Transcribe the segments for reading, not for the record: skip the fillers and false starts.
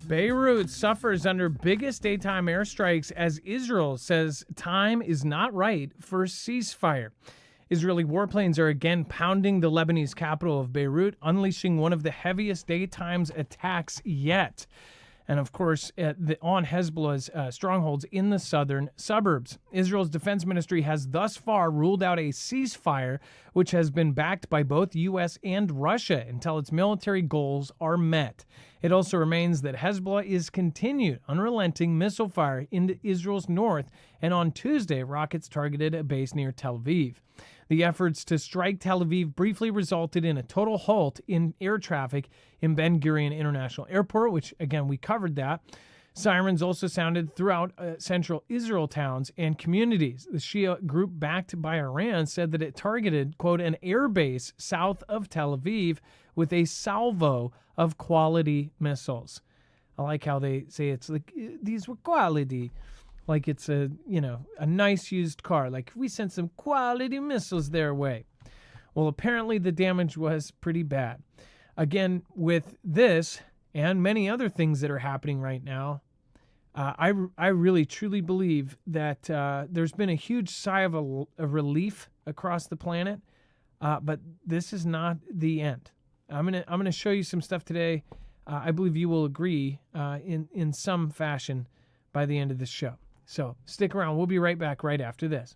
Beirut suffers under biggest daytime airstrikes as Israel says time is not right for ceasefire. Israeli warplanes are again pounding the Lebanese capital of Beirut, unleashing one of the heaviest daytime attacks yet. And of course, on Hezbollah's strongholds in the southern suburbs. Israel's defense ministry has thus far ruled out a ceasefire, which has been backed by both U.S. and Russia until its military goals are met. It also remains that Hezbollah is continued unrelenting missile fire into Israel's north, and on Tuesday, rockets targeted a base near Tel Aviv. The efforts to strike Tel Aviv briefly resulted in a total halt in air traffic in Ben Gurion International Airport, which, again, we covered that. Sirens also sounded throughout central Israel towns and communities. The Shia group backed by Iran said that it targeted, quote, an air base south of Tel Aviv with a salvo of quality missiles. I like how they say it's like, these were quality. Like it's a nice used car. Like we sent some quality missiles their way. Well, apparently the damage was pretty bad. Again, with this and many other things that are happening right now, I really truly believe that there's been a huge sigh of a relief across the planet, but this is not the end. I'm gonna show you some stuff today. I believe you will agree in some fashion by the end of this show. So stick around. We'll be right back right after this.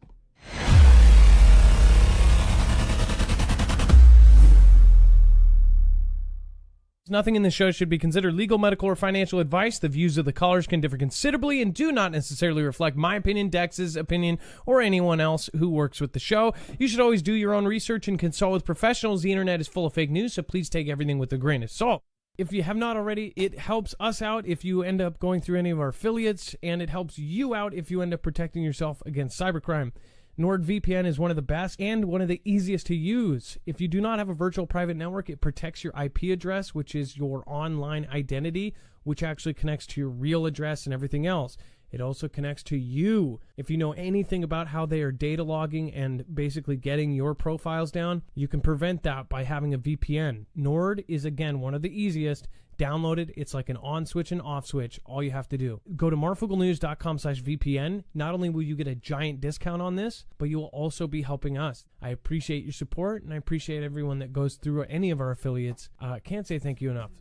Nothing in this show should be considered legal, medical, or financial advice. The views of the callers can differ considerably and do not necessarily reflect my opinion, Dex's opinion, or anyone else who works with the show. You should always do your own research and consult with professionals. The internet is full of fake news, so please take everything with a grain of salt. If you have not already, it helps us out if you end up going through any of our affiliates, and it helps you out if you end up protecting yourself against cybercrime. NordVPN is one of the best and one of the easiest to use. If you do not have a virtual private network, it protects your IP address, which is your online identity, which actually connects to your real address and everything else. It also connects to you. If you know anything about how they are data logging and basically getting your profiles down, you can prevent that by having a VPN. Nord is, again, one of the easiest. Download it. It's like an on switch and off switch. All you have to do. Go to marfooglenews.com/VPN. Not only will you get a giant discount on this, but you will also be helping us. I appreciate your support, and I appreciate everyone that goes through any of our affiliates. Can't say thank you enough.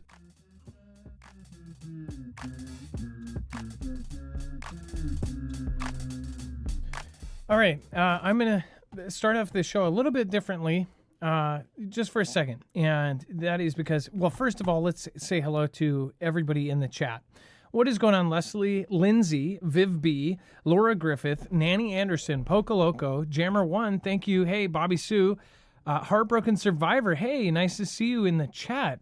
All right, I'm going to start off this show a little bit differently, just for a second. And that is because, well, first of all, let's say hello to everybody in the chat. What is going on, Leslie, Lindsay, Viv B, Laura Griffith, Nanny Anderson, Pocoloco, Jammer1, thank you. Hey, Bobby Sue, Heartbroken Survivor, hey, nice to see you in the chat.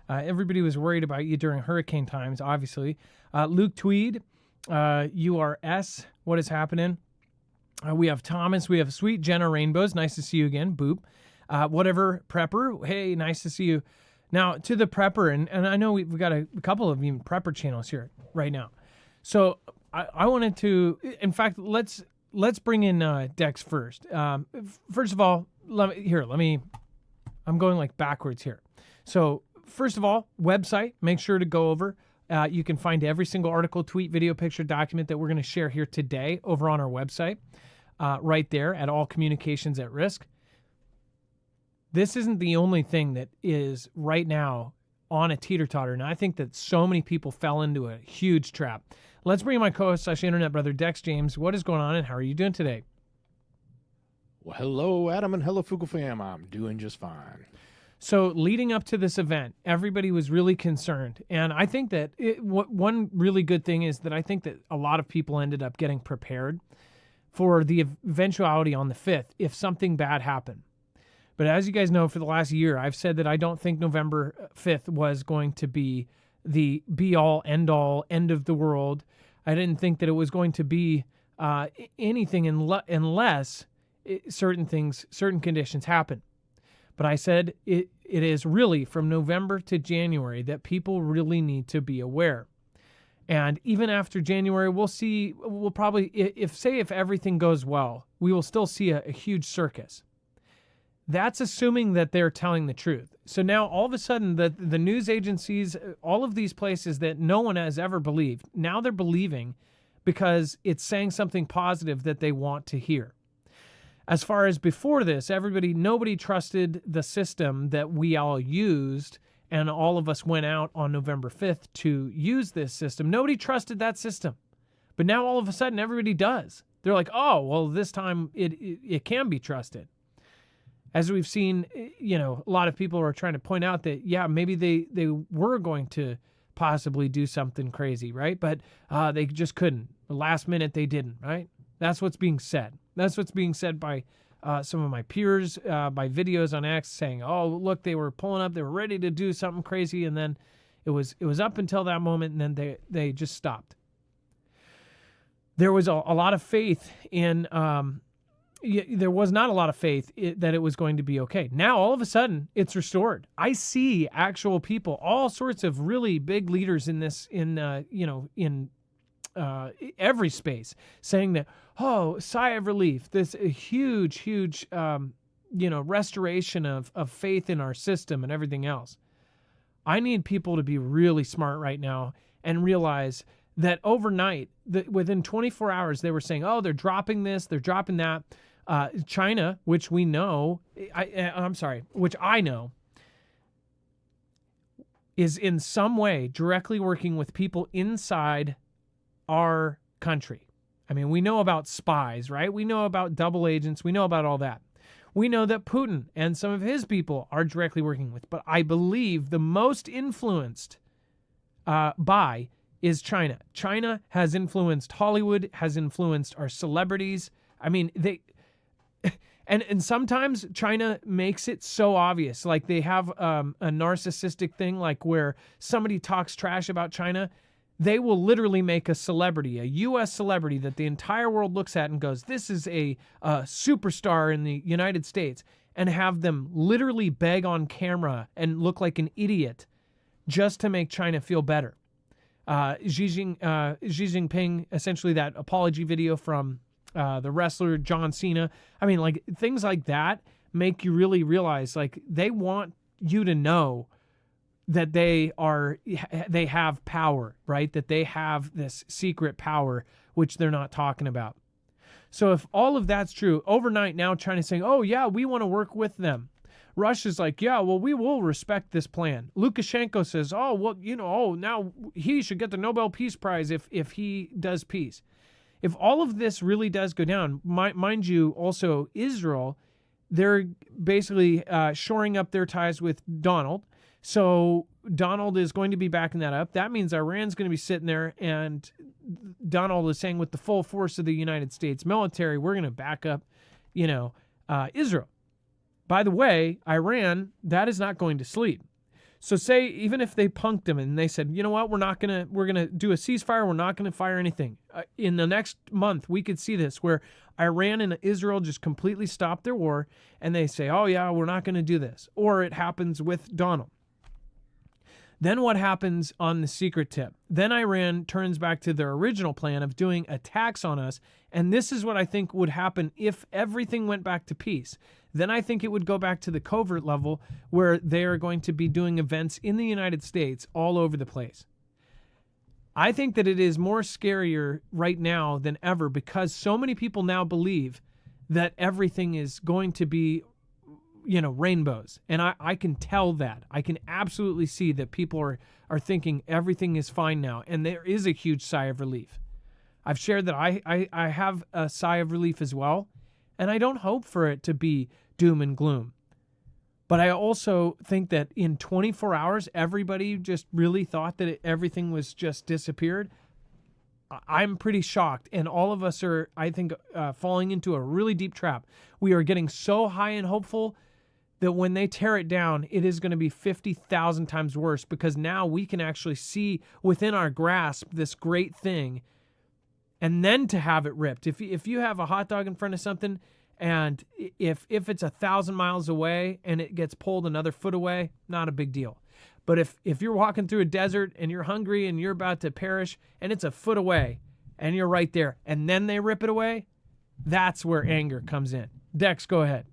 Everybody was worried about you during hurricane times, obviously. Luke Tweed, URS, what is happening? We have Thomas. We have Sweet Jenna Rainbows. Nice to see you again. Boop. Whatever. Prepper. Hey, nice to see you. Now, to the Prepper, and I know we've got a couple of even Prepper channels here right now. So I wanted to, in fact, let's bring in Dex first. First of all, I'm going like backwards here. So first of all, website, make sure to go over. You can find every single article, tweet, video, picture, document that we're going to share here today over on our website, right there at All Communications at Risk. This isn't the only thing that is right now on a teeter-totter, and I think that so many people fell into a huge trap. Let's bring in my co-host / internet brother, Dex James. What is going on, and how are you doing today? Well, hello, Adam, and hello, Fugel fam. I'm doing just fine. So leading up to this event, everybody was really concerned. And I think that one really good thing is that I think that a lot of people ended up getting prepared for the eventuality on the 5th if something bad happened. But as you guys know, for the last year, I've said that I don't think November 5th was going to be the be-all, end-all, end of the world. I didn't think that it was going to be anything unless certain conditions happen. But I said it is really from November to January that people really need to be aware. And even after January, we'll probably, if everything goes well, we will still see a huge circus. That's assuming that they're telling the truth. So now all of a sudden the news agencies, all of these places that no one has ever believed, now they're believing because it's saying something positive that they want to hear. As far as before this, nobody trusted the system that we all used, and all of us went out on November 5th to use this system. Nobody trusted that system. But now all of a sudden everybody does. They're like, oh, well, this time it can be trusted. As we've seen, a lot of people are trying to point out that, yeah, maybe they were going to possibly do something crazy, right? But they just couldn't. The last minute they didn't, right? That's what's being said. That's what's being said by some of my peers, by videos on X saying, oh, look, they were pulling up, they were ready to do something crazy, and then it was up until that moment, and then they just stopped. There was a lot of faith in... there was not a lot of faith that it was going to be okay. Now, all of a sudden, it's restored. I see actual people, all sorts of really big leaders in this, in every space, saying that, oh, sigh of relief, this huge, restoration of faith in our system and everything else. I need people to be really smart right now and realize that overnight, within 24 hours, they were saying, oh, they're dropping this, they're dropping that. China, which we know, which I know, is in some way directly working with people inside our country. I mean, we know about spies, right? We know about double agents. We know about all that. We know that Putin and some of his people are directly working with. But I believe the most influenced by is China. China has influenced Hollywood, has influenced our celebrities. I mean, And sometimes China makes it so obvious. Like they have a narcissistic thing, like where somebody talks trash about China, they will literally make a celebrity, a U.S. celebrity that the entire world looks at and goes, this is a superstar in the United States, and have them literally beg on camera and look like an idiot just to make China feel better. Xi Jinping, essentially that apology video from the wrestler John Cena. I mean, like things like that make you really realize, like, they want you to know that they have power, right? That they have this secret power, which they're not talking about. So if all of that's true, overnight now China's saying, oh yeah, we want to work with them. Russia's like, yeah, well, we will respect this plan. Lukashenko says, oh, well, now he should get the Nobel Peace Prize if he does peace. If all of this really does go down, mind you, also Israel, they're basically shoring up their ties with Donald. So Donald is going to be backing that up. That means Iran's going to be sitting there, and Donald is saying, with the full force of the United States military, we're going to back up, Israel. By the way, Iran, that is not going to sleep. So say, even if they punked them and they said, you know what, we're going to do a ceasefire, we're not going to fire anything. In the next month, we could see this, where Iran and Israel just completely stop their war, and they say, oh yeah, we're not going to do this. Or it happens with Donald. Then what happens on the secret tip? Then Iran turns back to their original plan of doing attacks on us. And this is what I think would happen if everything went back to peace. Then I think it would go back to the covert level, where they are going to be doing events in the United States all over the place. I think that it is more scarier right now than ever, because so many people now believe that everything is going to be, rainbows. And I can tell that. I can absolutely see that people are thinking everything is fine now. And there is a huge sigh of relief. I've shared that I have a sigh of relief as well. And I don't hope for it to be doom and gloom. But I also think that in 24 hours, everybody just really thought that everything was just disappeared. I'm pretty shocked. And all of us are, I think, falling into a really deep trap. We are getting so high and hopeful that when they tear it down, it is going to be 50,000 times worse, because now we can actually see within our grasp this great thing, and then to have it ripped. If you have a hot dog in front of something And if it's 1,000 miles away and it gets pulled another foot away, not a big deal. But if you're walking through a desert and you're hungry and you're about to perish and it's a foot away and you're right there and then they rip it away, that's where anger comes in. Dex, go ahead.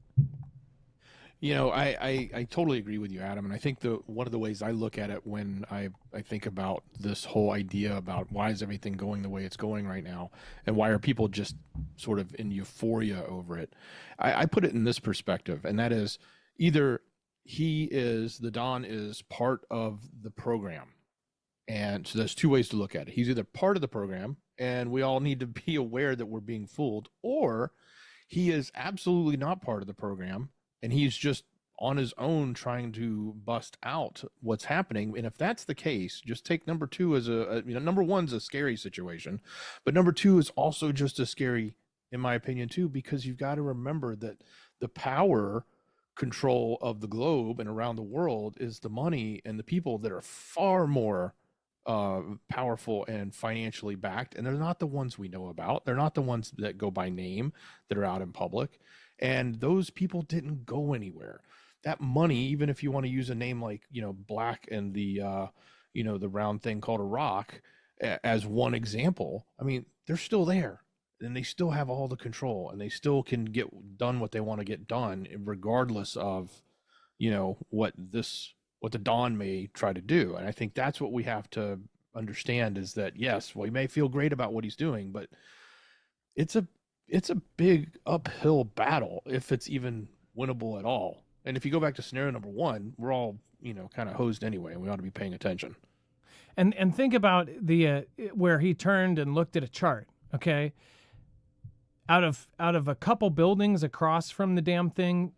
I totally agree with you, Adam. And I think one of the ways I look at it when I think about this whole idea about why is everything going the way it's going right now and why are people just sort of in euphoria over it, I put it in this perspective, and that is either the Don is part of the program. And so there's two ways to look at it. He's either part of the program and we all need to be aware that we're being fooled, or he is absolutely not part of the program and he's just on his own trying to bust out what's happening. And if that's the case, just take number two as number one's a scary situation, but number two is also just as scary, in my opinion, too, because you've got to remember that the power control of the globe and around the world is the money and the people that are far more powerful and financially backed. And they're not the ones we know about. They're not the ones that go by name that are out in public. And those people didn't go anywhere. That money, even if you want to use a name like, Black and the round thing called a rock as one example, I mean, they're still there and they still have all the control and they still can get done what they want to get done, regardless of, what the Don may try to do. And I think that's what we have to understand is that, yes, well, he may feel great about what he's doing, but it's a big uphill battle if it's even winnable at all. And if you go back to scenario number one, we're all, kind of hosed anyway, and we ought to be paying attention. And think about the where he turned and looked at a chart, okay? Out of a couple buildings across from the damn thing,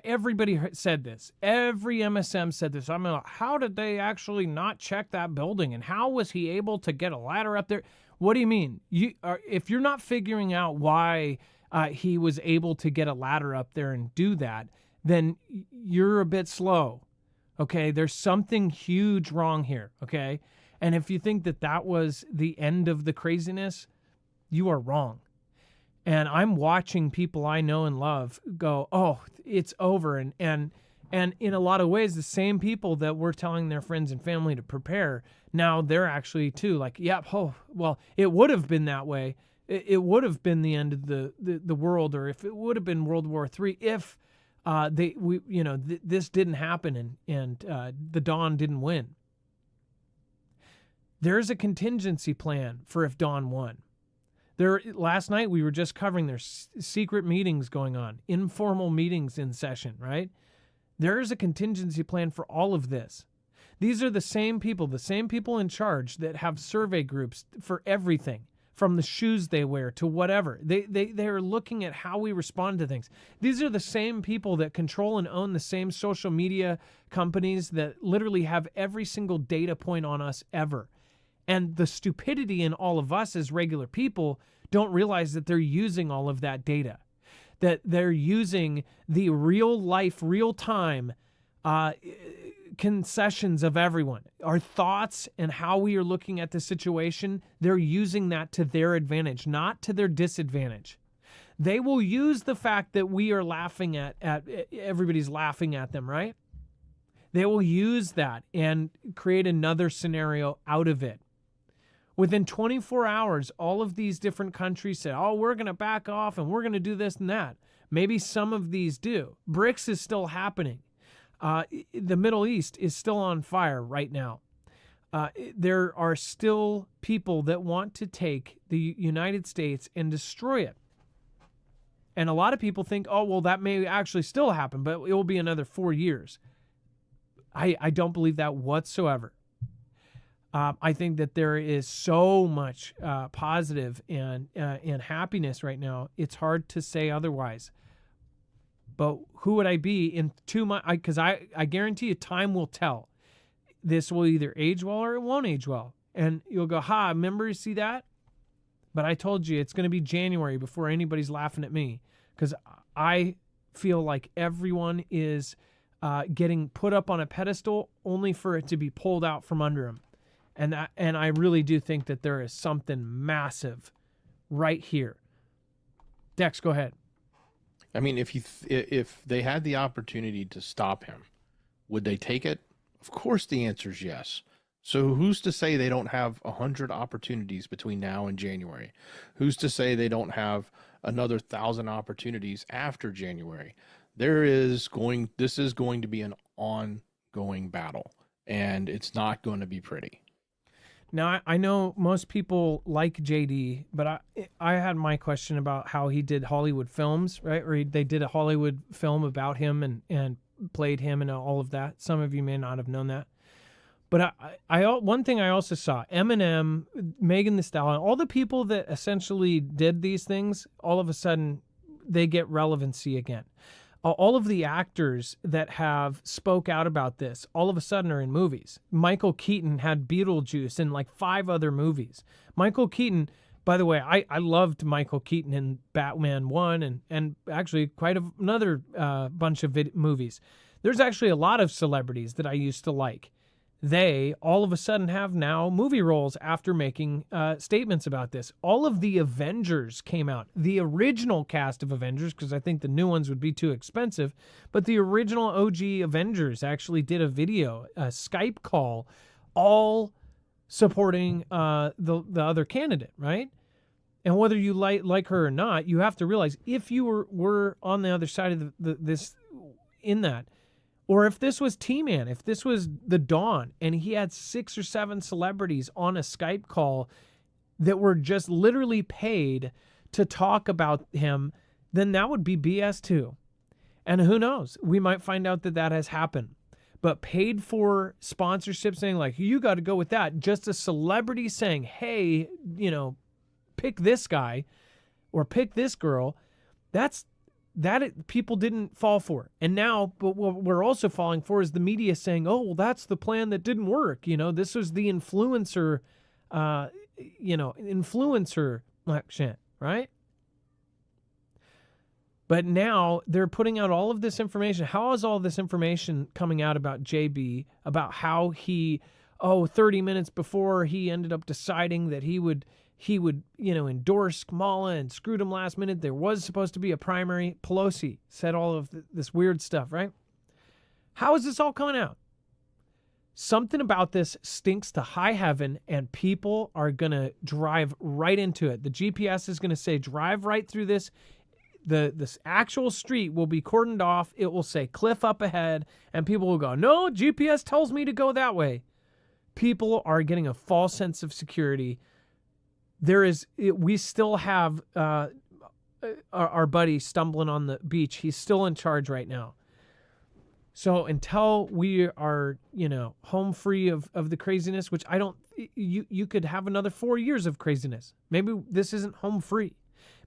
everybody said this. Every MSM said this. I mean, how did they actually not check that building? And how was he able to get a ladder up there? What do you mean? If you're not figuring out why he was able to get a ladder up there and do that, then you're a bit slow, okay? There's something huge wrong here, okay? And if you think that was the end of the craziness, you are wrong. And I'm watching people I know and love go, oh, it's over. And in a lot of ways, the same people that were telling their friends and family to prepare, now they're actually too like, yep, oh, well, it would have been that way. It would have been the end of the world, or if it would have been World War III, if this didn't happen and the Dawn didn't win. There's a contingency plan for if Dawn won. Last night we were just covering there's secret meetings going on, informal meetings in session, right? There is a contingency plan for all of this. These are the same people in charge that have survey groups for everything, from the shoes they wear to whatever. They're looking at how we respond to things. These are the same people that control and own the same social media companies that literally have every single data point on us ever. And the stupidity in all of us as regular people don't realize that they're using all of that data, that they're using the real life, real time concessions of everyone, our thoughts and how we are looking at the situation. They're using that to their advantage, not to their disadvantage. They will use the fact that we are laughing at everybody's laughing at them, right? They will use that and create another scenario out of it. Within 24 hours, all of these different countries said, oh, we're going to back off and we're going to do this and that. Maybe some of these do. BRICS is still happening. The Middle East is still on fire right now. There are still people that want to take the United States and destroy it. And a lot of people think, oh, well, that may actually still happen, but it will be another 4 years. I don't believe that whatsoever. I think that there is so much positive and happiness right now. It's hard to say otherwise. But who would I be in 2 months? Because I guarantee you time will tell. This will either age well or it won't age well. And you'll go, remember you see that? But I told you it's going to be January before anybody's laughing at me. Because I feel like everyone is getting put up on a pedestal only for it to be pulled out from under them. And I really do think that there is something massive right here. Dex, go ahead. I mean, if they had the opportunity to stop him, would they take it? Of course, the answer is yes. So who's to say they don't have 100 opportunities between now and January? Who's to say they don't have another 1,000 opportunities after January? This is going to be an ongoing battle, and it's not going to be pretty. Now, I know most people like JD, but I had my question about how he did Hollywood films, right? Or they did a Hollywood film about him and played him and all of that. Some of you may not have known that. But one thing I also saw, Eminem, Megan Thee Stallion, all the people that essentially did these things, all of a sudden they get relevancy again. All of the actors that have spoke out about this all of a sudden are in movies. Michael Keaton had Beetlejuice and like 5 other movies. Michael Keaton, by the way, I loved Michael Keaton in Batman 1 and actually quite another bunch of movies. There's actually a lot of celebrities that I used to like. They all of a sudden have now movie roles after making statements about this. All of the Avengers came out. The original cast of Avengers, because I think the new ones would be too expensive, but the original OG Avengers actually did a video, a Skype call, all supporting the other candidate, right? And whether you like her or not, you have to realize if you were on the other side of this in that, or if this was T-Man, if this was the Dawn, and he had 6 or 7 celebrities on a Skype call that were just literally paid to talk about him, then that would be BS too. And who knows? We might find out that has happened. But paid for sponsorship saying like, you got to go with that. Just a celebrity saying, hey, pick this guy or pick this girl. People didn't fall for. And now, but what we're also falling for is the media saying, oh, well, that's the plan that didn't work. This was the influencer action, right? But now they're putting out all of this information. How is all this information coming out about JB, about how he, 30 minutes before he ended up deciding that he would endorse Kamala and screwed him last minute. There was supposed to be a primary. Pelosi said all of this weird stuff, right? How is this all coming out? Something about this stinks to high heaven, and people are going to drive right into it. The GPS is going to say, drive right through this. This actual street will be cordoned off. It will say cliff up ahead, and people will go, no, GPS tells me to go that way. People are getting a false sense of security. We still have our buddy stumbling on the beach. He's still in charge right now. So until we are, home free of the craziness, which you could have another 4 years of craziness. Maybe this isn't home free.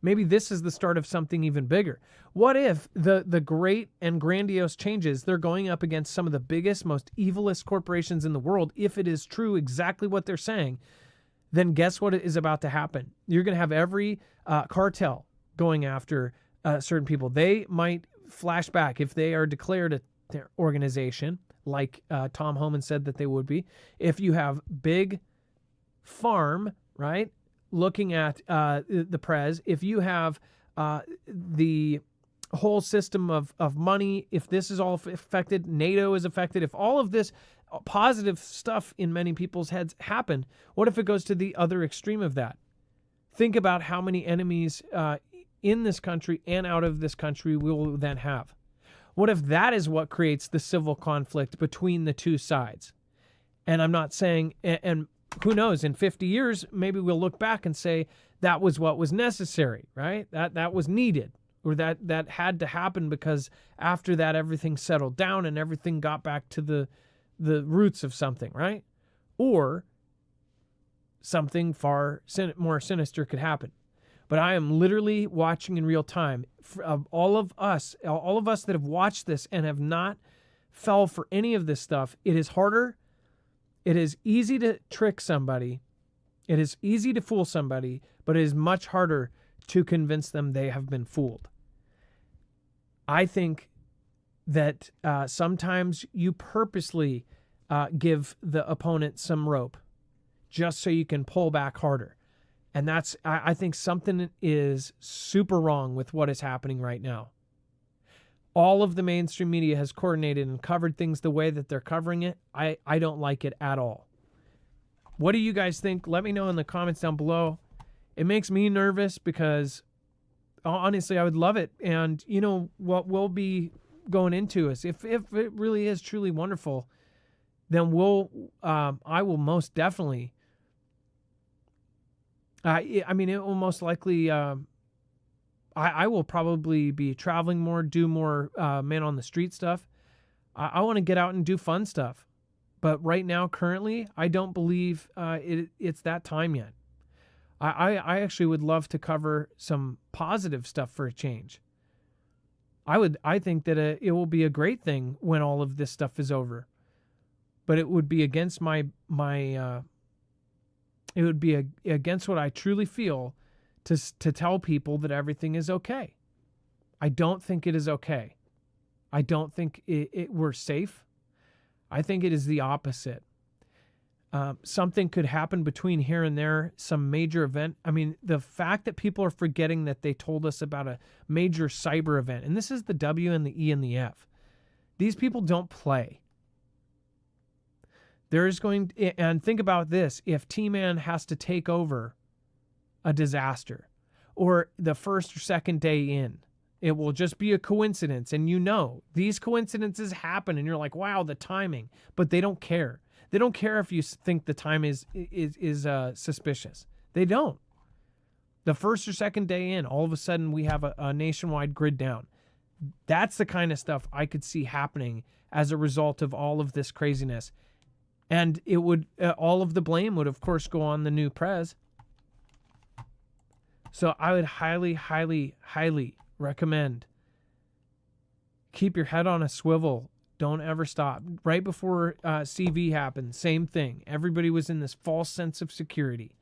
Maybe this is the start of something even bigger. What if the great and grandiose changes, they're going up against some of the biggest, most evilest corporations in the world, if it is true exactly what they're saying, then guess what is about to happen? You're going to have every cartel going after certain people. They might flash back if they are declared a organization, like Tom Homan said that they would be. If you have big farm, right, looking at the Prez, if you have the whole system of money, if this is all affected, NATO is affected, if all of this positive stuff in many people's heads happened, what if it goes to the other extreme of that? Think about how many enemies in this country and out of this country we will then have. What if that is what creates the civil conflict between the two sides? And I'm not saying, and who knows, in 50 years, maybe we'll look back and say that was what was necessary, right? That was needed, or that had to happen because after that, everything settled down and everything got back to the roots of something, right? Or something far more sinister could happen. But I am literally watching in real time. All of us that have watched this and have not fell for any of this stuff, it is harder. It is easy to trick somebody. It is easy to fool somebody, but it is much harder to convince them they have been fooled. I think that sometimes you purposely give the opponent some rope just so you can pull back harder. And I think something is super wrong with what is happening right now. all of the mainstream media has coordinated and covered things the way that they're covering it. I don't like it at all. What do you guys think? Let me know in the comments down below. It makes me nervous because honestly, I would love it. And you know what we'll be going into is if it really is truly wonderful, then I will most definitely, I mean, it will most likely, I will probably be traveling more, do more man on the street stuff. I want to get out and do fun stuff. But right now, currently, I don't believe it's that time yet. I actually would love to cover some positive stuff for a change. I think that it will be a great thing when all of this stuff is over. But it would be against it would be against what I truly feel to tell people that everything is okay. I don't think it is okay. I don't think we're safe. I think it is the opposite. Something could happen between here and there, some major event. I mean, the fact that people are forgetting that they told us about a major cyber event, and this is the W and the E and the F. These people don't play. And think about this, if T-Man has to take over a disaster or the first or second day in, it will just be a coincidence. And you know, these coincidences happen and you're like, wow, the timing, but they don't care. They don't care if you think the time is suspicious. They don't. The first or second day in, all of a sudden we have a nationwide grid down. That's the kind of stuff I could see happening as a result of all of this craziness. And it would, all of the blame would, of course, go on the new prez. So I would highly, highly, highly recommend keep your head on a swivel. Don't ever stop. Right before CV happened, same thing. Everybody was in this false sense of security.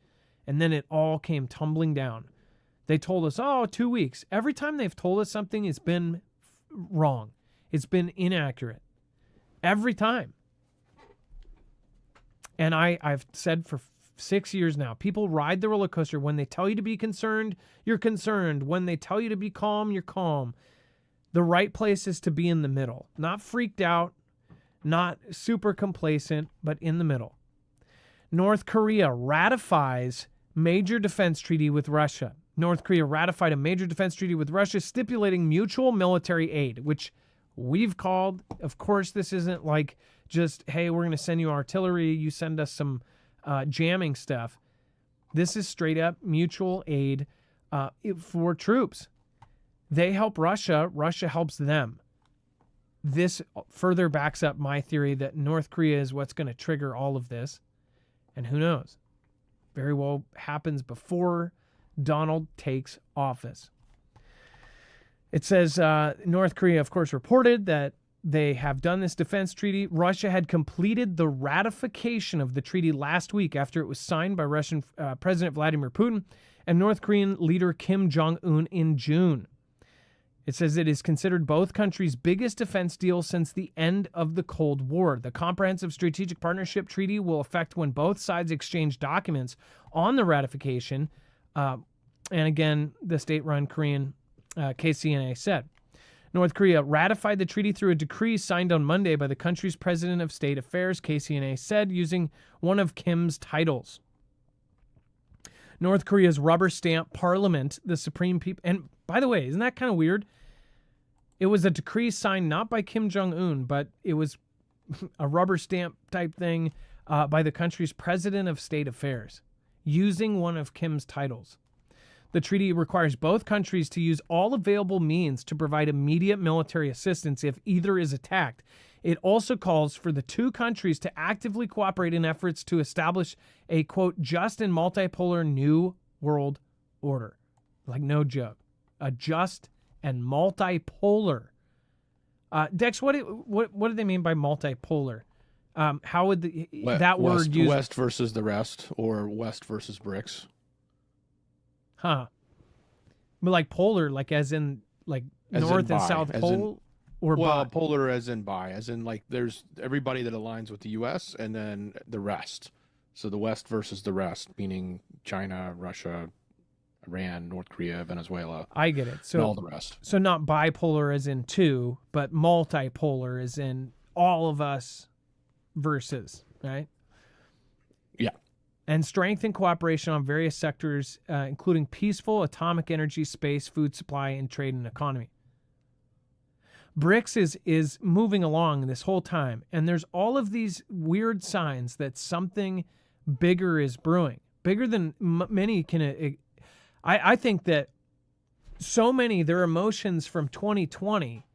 And then it all came tumbling down. They told us, 2 weeks. Every time they've told us something, it's been wrong. It's been inaccurate. Every time. And I've said for 6 years now, people ride the roller coaster. When they tell you to be concerned, you're concerned. When they tell you to be calm, you're calm. The right place is to be in the middle. Not freaked out, not super complacent, but in the middle. North Korea ratifies major defense treaty with Russia. North Korea ratified a major defense treaty with Russia stipulating mutual military aid, which we've called. Of course, this isn't like just, hey, we're going to send you artillery, you send us some jamming stuff. This is straight up mutual aid for troops. They help Russia, Russia helps them. This further backs up my theory that North Korea is what's going to trigger all of this. And who knows? Very well happens before Donald takes office. It says North Korea, of course, reported that they have done this defense treaty. Russia had completed the ratification of the treaty last week after it was signed by Russian President Vladimir Putin and North Korean leader Kim Jong-un in June. It says it is considered both countries' biggest defense deal since the end of the Cold War. The Comprehensive Strategic Partnership Treaty will affect when both sides exchange documents on the ratification. And again, the state-run Korean KCNA said. North Korea ratified the treaty through a decree signed on Monday by the country's President of State Affairs, KCNA said, using one of Kim's titles. North Korea's rubber stamp parliament, the Supreme People... And by the way, isn't that kind of weird? It was a decree signed not by Kim Jong-un, but it was a rubber stamp type thing by the country's President of State Affairs, using one of Kim's titles. The treaty requires both countries to use all available means to provide immediate military assistance if either is attacked. It also calls for the two countries to actively cooperate in efforts to establish a, quote, just and multipolar new world order. Like, no joke. A just and multipolar. Dex, what do they mean by multipolar? How would that word use? West versus the rest, or West versus BRICS. Huh. But like polar, like as in like as North in and bi, South as Pole? In, or well, bi? Polar as in bi, as in like there's everybody that aligns with the U.S. and then the rest. So the West versus the rest, meaning China, Russia, Iran, North Korea, Venezuela, I get it. and So all the rest. so not bipolar as in two, but multipolar as in all of us versus, right? Yeah. And strengthen cooperation on various sectors, including peaceful, atomic energy, space, food supply, and trade and economy. BRICS is moving along this whole time, and there's all of these weird signs that something bigger is brewing, bigger than many can. I think that so many, their emotions from 2020,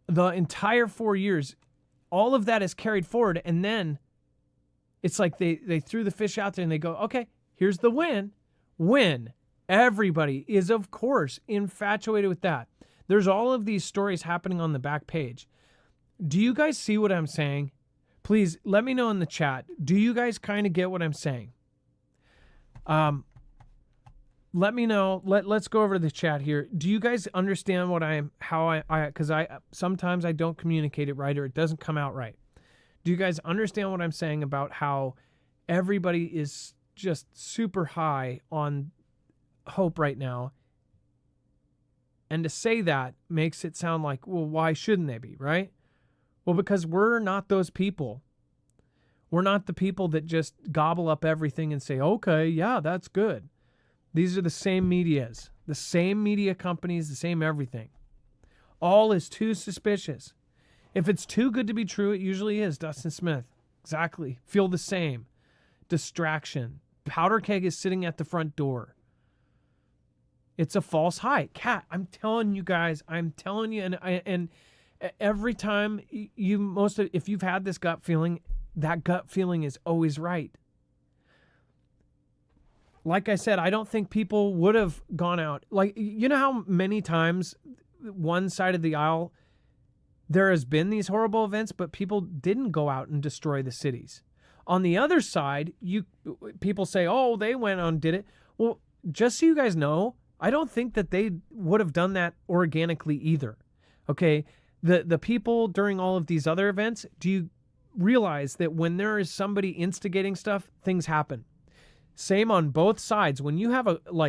the entire 4 years, all of that is carried forward, and then it's like they threw the fish out there and they go, okay, here's the win. Win. Everybody is, of course, infatuated with that. There's all of these stories happening on the back page. Do you guys see what I'm saying? Please let me know in the chat. Do you guys kind of get what I'm saying? Let me know. Let's go over to the chat here. Do you guys understand what because sometimes I don't communicate it right or it doesn't come out right. Do you guys understand what I'm saying about how everybody is just super high on hope right now? And to say that makes it sound like, well, why shouldn't they be, right? Well, because we're not those people. We're not the people that just gobble up everything and say, okay, yeah, that's good. These are the same medias, the same media companies, the same everything. All is too suspicious. If it's too good to be true, it usually is. Dustin Smith. Exactly. Feel the same. Distraction. Powder keg is sitting at the front door. It's a false high. Cat, I'm telling you guys, and every time if you've had this gut feeling, that gut feeling is always right. Like I said, I don't think people would have gone out. Like, you know how many times one side of the aisle, there has been these horrible events, but people didn't go out and destroy the cities. On the other side, people say, oh, they went on and did it. Well, just so you guys know, I don't think that they would have done that organically either. Okay? The people during all of these other events, do you realize that when there is somebody instigating stuff, things happen? Same on both sides. When you have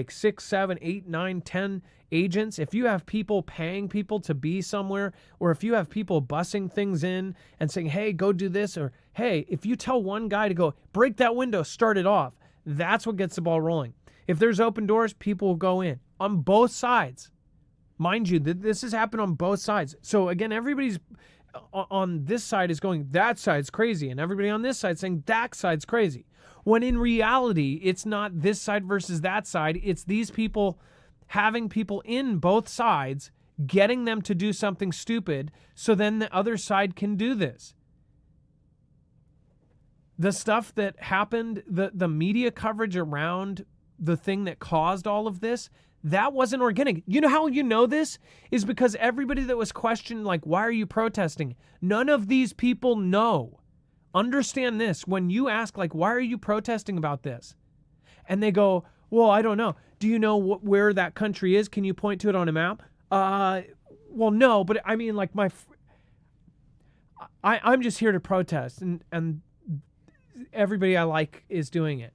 6, 7, 8, 9, 10 agents, if you have people paying people to be somewhere, or if you have people bussing things in and saying, hey, go do this, or hey, if you tell one guy to go break that window, start it off, that's what gets the ball rolling. If there's open doors, people will go in on both sides. Mind you, this has happened on both sides. So again, everybody's on this side is going, that side's crazy, and everybody on this side saying that side's crazy. When in reality, it's not this side versus that side. It's these people having people in both sides, getting them to do something stupid, so then the other side can do this. The stuff that happened, the media coverage around the thing that caused all of this, that wasn't organic. You know how you know this? Is because everybody that was questioned, like, why are you protesting? None of these people know. Understand this. When you ask, like, why are you protesting about this? And they go, well, I don't know. Do you know where that country is? Can you point to it on a map? Well, no, but I mean, like, I'm just here to protest, and everybody I like is doing it.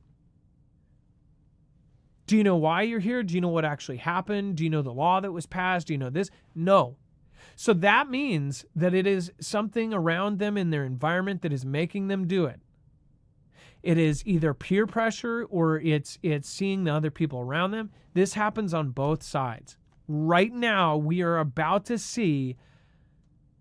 Do you know why you're here? Do you know what actually happened? Do you know the law that was passed? Do you know this? No. So that means that it is something around them in their environment that is making them do it. It is either peer pressure or it's seeing the other people around them. This happens on both sides. Right now, we are about to see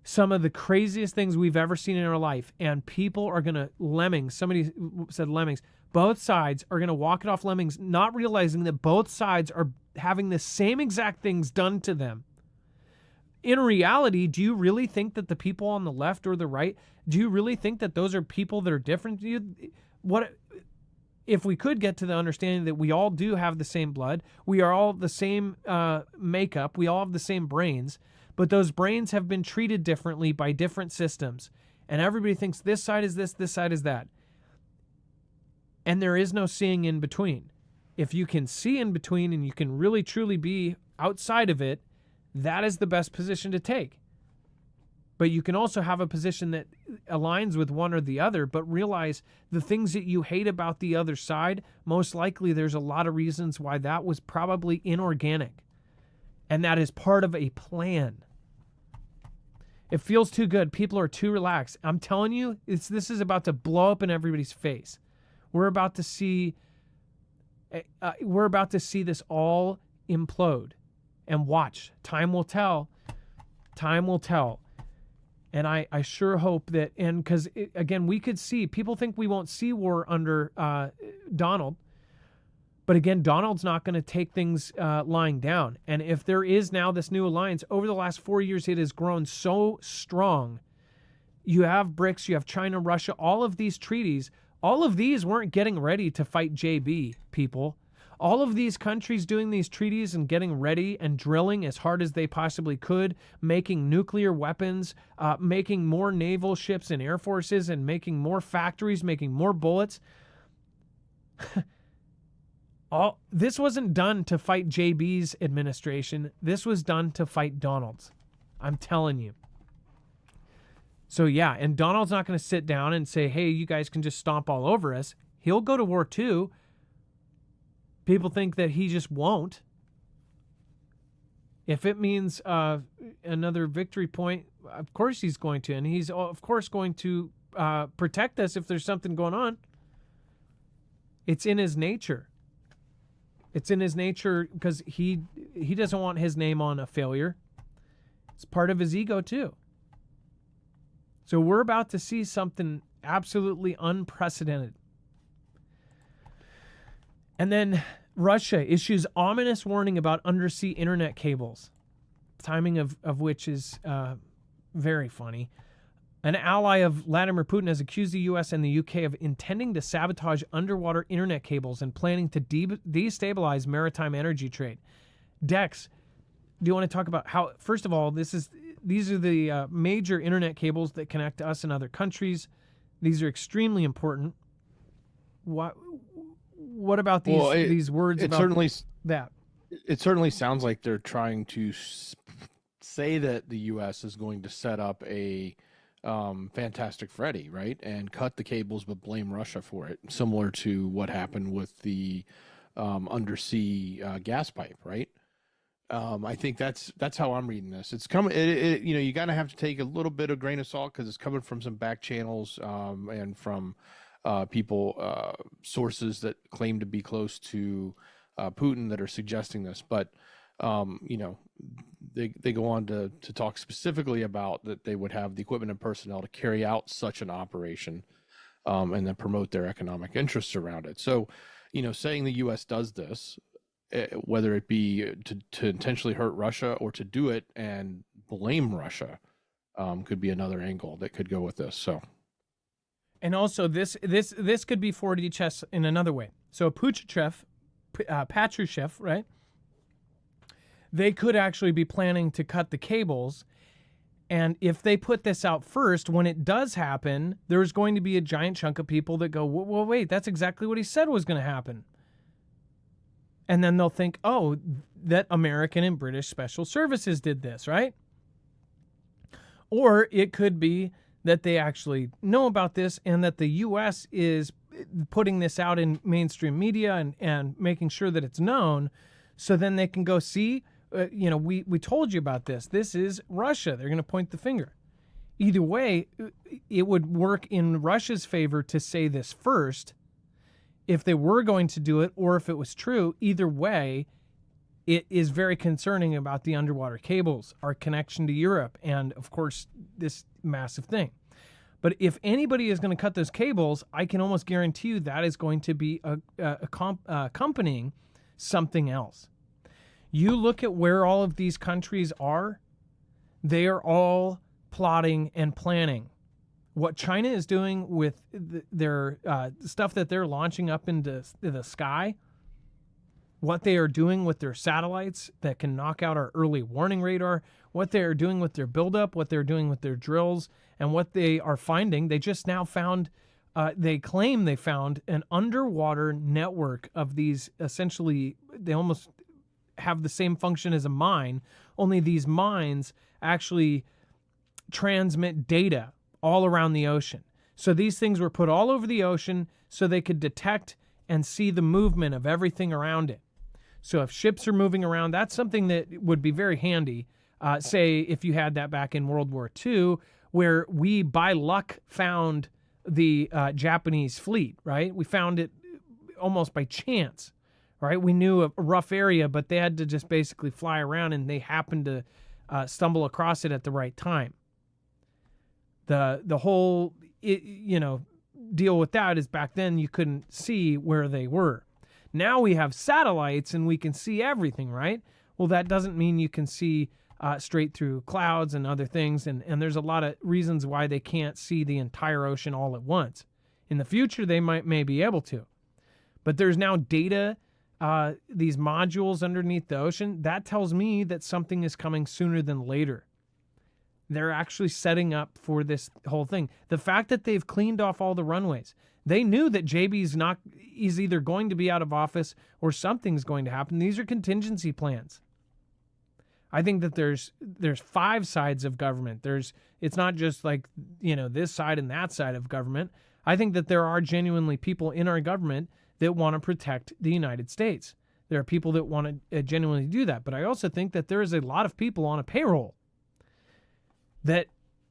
some of the craziest things we've ever seen in our life, and people are going to lemmings. Somebody said lemmings. Both sides are going to walk it off lemmings, not realizing that both sides are having the same exact things done to them. In reality, do you really think that the people on the left or the right, do you really think that those are people that are different to you? What if we could get to the understanding that we all do have the same blood, we are all the same makeup, we all have the same brains, but those brains have been treated differently by different systems, and everybody thinks this side is this side is that. And there is no seeing in between. If you can see in between and you can really truly be outside of it, that is the best position to take. But you can also have a position that aligns with one or the other, but realize the things that you hate about the other side, most likely there's a lot of reasons why that was probably inorganic. And that is part of a plan. It feels too good. People are too relaxed. I'm telling you, this is about to blow up in everybody's face. We're about to see this all implode. And watch. Time will tell. Time will tell. And I sure hope that, and because, again, we could see, people think we won't see war under Donald. But again, Donald's not going to take things lying down. And if there is now this new alliance, over the last 4 years, it has grown so strong. You have BRICS, you have China, Russia, all of these treaties. All of these weren't getting ready to fight JB, people. All of these countries doing these treaties and getting ready and drilling as hard as they possibly could, making nuclear weapons, making more naval ships and air forces, and making more factories, making more bullets. This wasn't done to fight JB's administration. This was done to fight Donald's. I'm telling you. So yeah, and Donald's not going to sit down and say, hey, you guys can just stomp all over us. He'll go to war too. People think that he just won't. If it means another victory point, of course he's going to. And he's, of course, going to protect us if there's something going on. It's in his nature. It's in his nature because he doesn't want his name on a failure. It's part of his ego too. So we're about to see something absolutely unprecedented. And then Russia issues ominous warning about undersea internet cables, timing of which is very funny. An ally of Vladimir Putin has accused the U.S. and the U.K. of intending to sabotage underwater internet cables and planning to destabilize maritime energy trade. Dex, do you want to talk about how, first of all, these are the major internet cables that connect us and other countries. These are extremely important. What about these words about that? It certainly sounds like they're trying to say that the U.S. is going to set up a Fantastic Freddy, right? And cut the cables, but blame Russia for it. Similar to what happened with the undersea gas pipe, right? I think that's how I'm reading this. It's coming. You gotta have to take a little bit of grain of salt because it's coming from some back channels and from people, sources that claim to be close to Putin that are suggesting this. But they go on to talk specifically about that they would have the equipment and personnel to carry out such an operation and then promote their economic interests around it. So, saying the U.S. does this, whether it be to intentionally hurt Russia or to do it and blame Russia, could be another angle that could go with this. So, and also this could be 4D chess in another way. So Patrushev, right? They could actually be planning to cut the cables. And if they put this out first, when it does happen, there's going to be a giant chunk of people that go, well, wait, that's exactly what he said was going to happen. And then they'll think, oh, that American and British special services did this, right? Or it could be that they actually know about this and that the U.S. is putting this out in mainstream media and making sure that it's known. So then they can go, see, we told you about this. This is Russia. They're going to point the finger. Either way, it would work in Russia's favor to say this first if they were going to do it, or if it was true. Either way, it is very concerning about the underwater cables, our connection to Europe, and of course, this massive thing. But if anybody is going to cut those cables, I can almost guarantee you that is going to be accompanying something else. You look at where all of these countries are, they are all plotting and planning. What China is doing with their stuff that they're launching up into the sky, what they are doing with their satellites that can knock out our early warning radar, what they are doing with their buildup, what they're doing with their drills, and what they are finding. They just now found, they claim they found an underwater network of these, essentially, they almost have the same function as a mine, only these mines actually transmit data all around the ocean. So these things were put all over the ocean so they could detect and see the movement of everything around it. So if ships are moving around, that's something that would be very handy. Say if you had that back in World War II, where we by luck found the Japanese fleet, right? We found it almost by chance, right? We knew a rough area, but they had to just basically fly around, and they happened to stumble across it at the right time. The whole deal with that is back then you couldn't see where they were. Now we have satellites and we can see everything, right? Well, that doesn't mean you can see straight through clouds and other things, and there's a lot of reasons why they can't see the entire ocean all at once. In the future, they may be able to. But there's now data, these modules underneath the ocean. That tells me that something is coming sooner than later. They're actually setting up for this whole thing. The fact that they've cleaned off all the runways. They knew that he's either going to be out of office or something's going to happen. These are contingency plans. I think that there's 5 sides of government. It's not just like, this side and that side of government. I think that there are genuinely people in our government that want to protect the United States. There are people that want to genuinely do that. But I also think that there is a lot of people on a payroll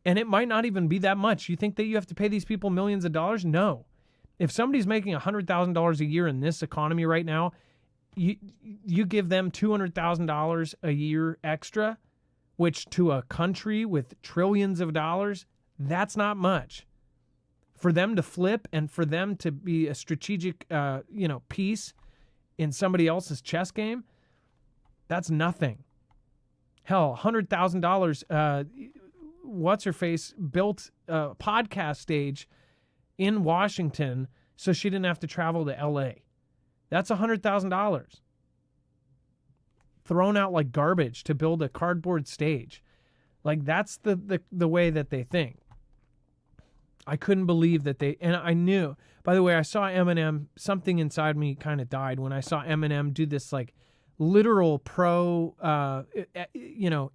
and it might not even be that much. You think that you have to pay these people millions of dollars? No. If somebody's making $100,000 a year in this economy right now, you give them $200,000 a year extra, which to a country with trillions of dollars, that's not much. For them to flip and for them to be a strategic, piece in somebody else's chess game, that's nothing. Hell, $100,000. What's-her-face built a podcast stage in Washington so she didn't have to travel to L.A. That's $100,000 thrown out like garbage to build a cardboard stage. Like, that's the way that they think. I couldn't believe that and I knew. By the way, I saw Eminem. Something inside me kind of died when I saw Eminem do this like literal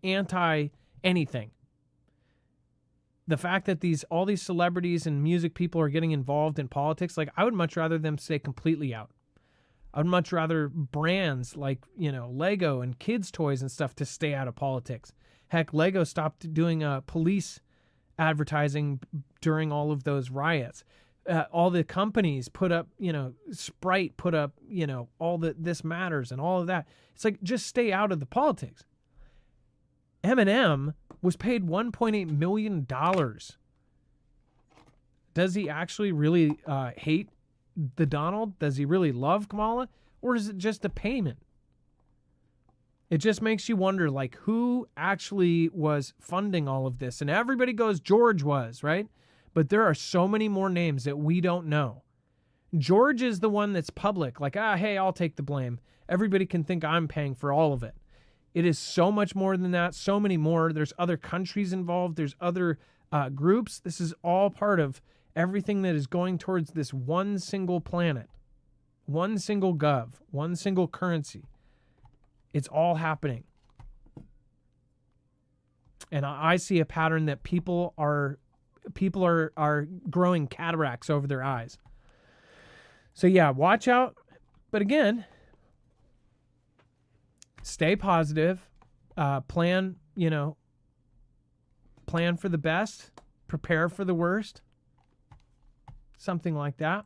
anti anything. The fact that all these celebrities and music people are getting involved in politics, like, I would much rather them stay completely out. I'd much rather brands like, Lego and kids' toys and stuff to stay out of politics. Heck, Lego stopped doing police advertising during all of those riots. All the companies put up, Sprite put up, all the This Matters and all of that. It's like, just stay out of the politics. Eminem was paid $1.8 million. Does he actually really hate the Donald? Does he really love Kamala? Or is it just a payment? It just makes you wonder, like, who actually was funding all of this? And everybody goes, George was, right? But there are so many more names that we don't know. George is the one that's public. Like, hey, I'll take the blame. Everybody can think I'm paying for all of it. It is so much more than that, so many more. There's other countries involved. There's other groups. This is all part of everything that is going towards this one single planet, one single gov, one single currency. It's all happening. And I see a pattern that people are growing cataracts over their eyes. So yeah, watch out. But again, stay positive, plan for the best, prepare for the worst, something like that.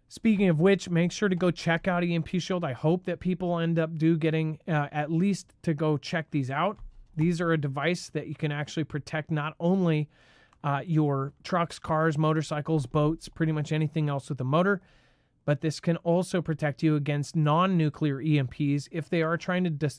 Speaking of which, make sure to go check out EMP Shield. I hope that people end up getting at least to go check these out. These are a device that you can actually protect not only your trucks, cars, motorcycles, boats, pretty much anything else with a motor, but this can also protect you against non-nuclear EMPs if they are trying to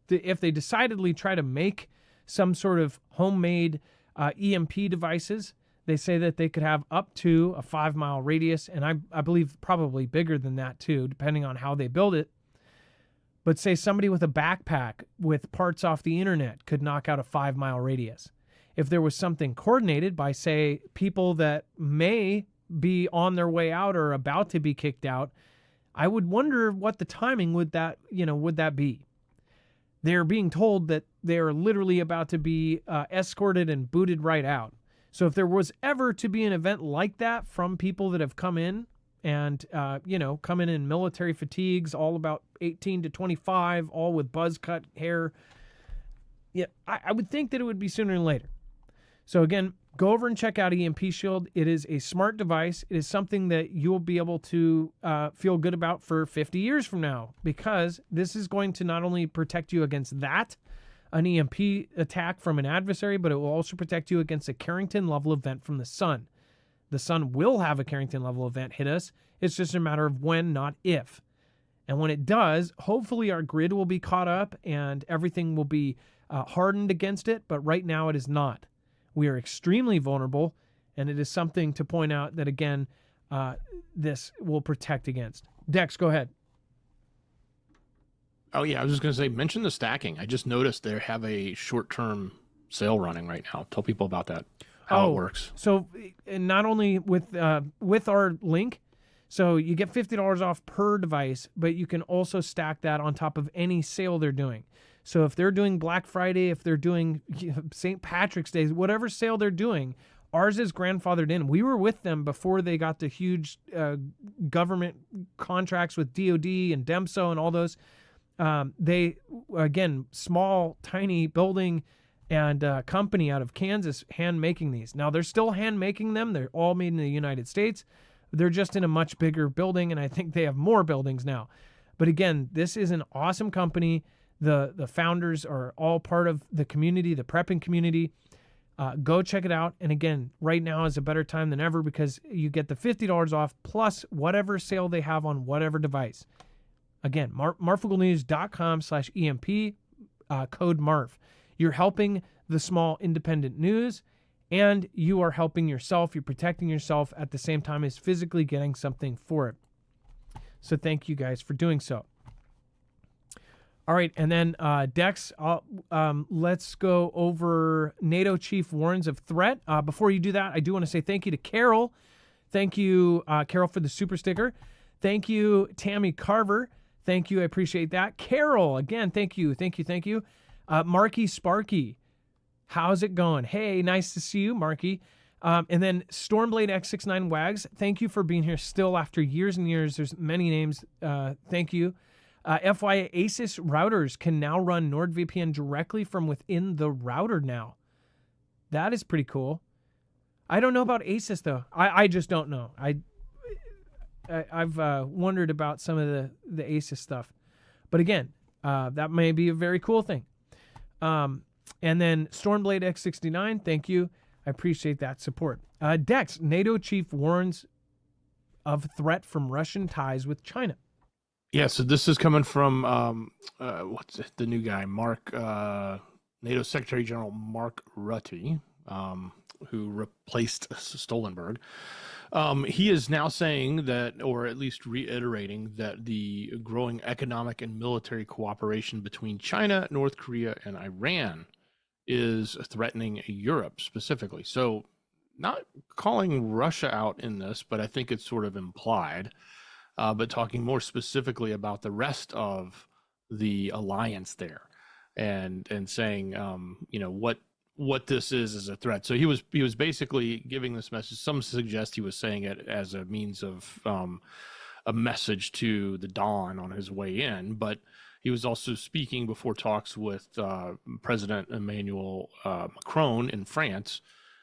if they decidedly try to make some sort of homemade EMP devices. They say that they could have up to a 5-mile radius, and I believe probably bigger than that too, depending on how they build it. But say somebody with a backpack with parts off the internet could knock out a 5-mile radius. If there was something coordinated by, say, people that may be on their way out or about to be kicked out, I would wonder what the timing would that be. they're being told that they're literally about to be escorted and booted right out. So if there was ever to be an event like that from people that have come in and, come in military fatigues, all about 18 to 25, all with buzz cut hair, yeah, I would think that it would be sooner than later. So again, go over and check out EMP Shield. It is a smart device. It is something that you'll be able to feel good about for 50 years from now, because this is going to not only protect you against that, an EMP attack from an adversary, but it will also protect you against a Carrington-level event from the sun. The sun will have a Carrington-level event hit us. It's just a matter of when, not if. And when it does, hopefully our grid will be caught up and everything will be hardened against it, but right now it is not. We are extremely vulnerable, and it is something to point out that, again, this will protect against. Dex, go ahead. Oh, yeah, I was just going to say, mention the stacking. I just noticed they have a short-term sale running right now. Tell people about that, how it works. So and not only with our link, so you get $50 off per device, but you can also stack that on top of any sale they're doing. So if they're doing Black Friday, if they're doing St. Patrick's Day, whatever sale they're doing, ours is grandfathered in. We were with them before they got the huge government contracts with DOD and DEMSO and all those. They, again, small, tiny building and company out of Kansas hand making these. Now, they're still hand making them. They're all made in the United States. They're just in a much bigger building, and I think they have more buildings now. But again, this is an awesome company. The founders are all part of the community, the prepping community. Go check it out. And again, right now is a better time than ever because you get the $50 off plus whatever sale they have on whatever device. Again, marfuglenews.com/EMP, code MARF. You're helping the small independent news, and you are helping yourself. You're protecting yourself at the same time as physically getting something for it. So thank you guys for doing so. All right, and then Dex, let's go over NATO chief warns of threat. Before you do that, I do want to say thank you to Carol. Thank you, Carol, for the super sticker. Thank you, Tammy Carver. Thank you, I appreciate that. Carol, again, thank you. Marky Sparky, how's it going? Hey, nice to see you, Marky. And then Stormblade X69 Wags, thank you for being here still after years and years. There's many names. Thank you. FYI, ASUS routers can now run NordVPN directly from within the router now. That is pretty cool. I don't know about ASUS, though. I just don't know. I've wondered about some of the ASUS stuff. But again, that may be a very cool thing. And then Stormblade X69, thank you. I appreciate that support. Dex, NATO chief warns of threat from Russian ties with China. Yeah, so this is coming from what's it, the new guy, NATO Secretary General Mark Rutte, who replaced Stoltenberg. He is now saying that, or at least reiterating, that the growing economic and military cooperation between China, North Korea, and Iran is threatening Europe specifically. So not calling Russia out in this, but I think it's sort of implied. But talking more specifically about the rest of the alliance there, and saying, what this is a threat. So he was basically giving this message. Some suggest he was saying it as a means of a message to the Don on his way in, but he was also speaking before talks with President Emmanuel Macron in France.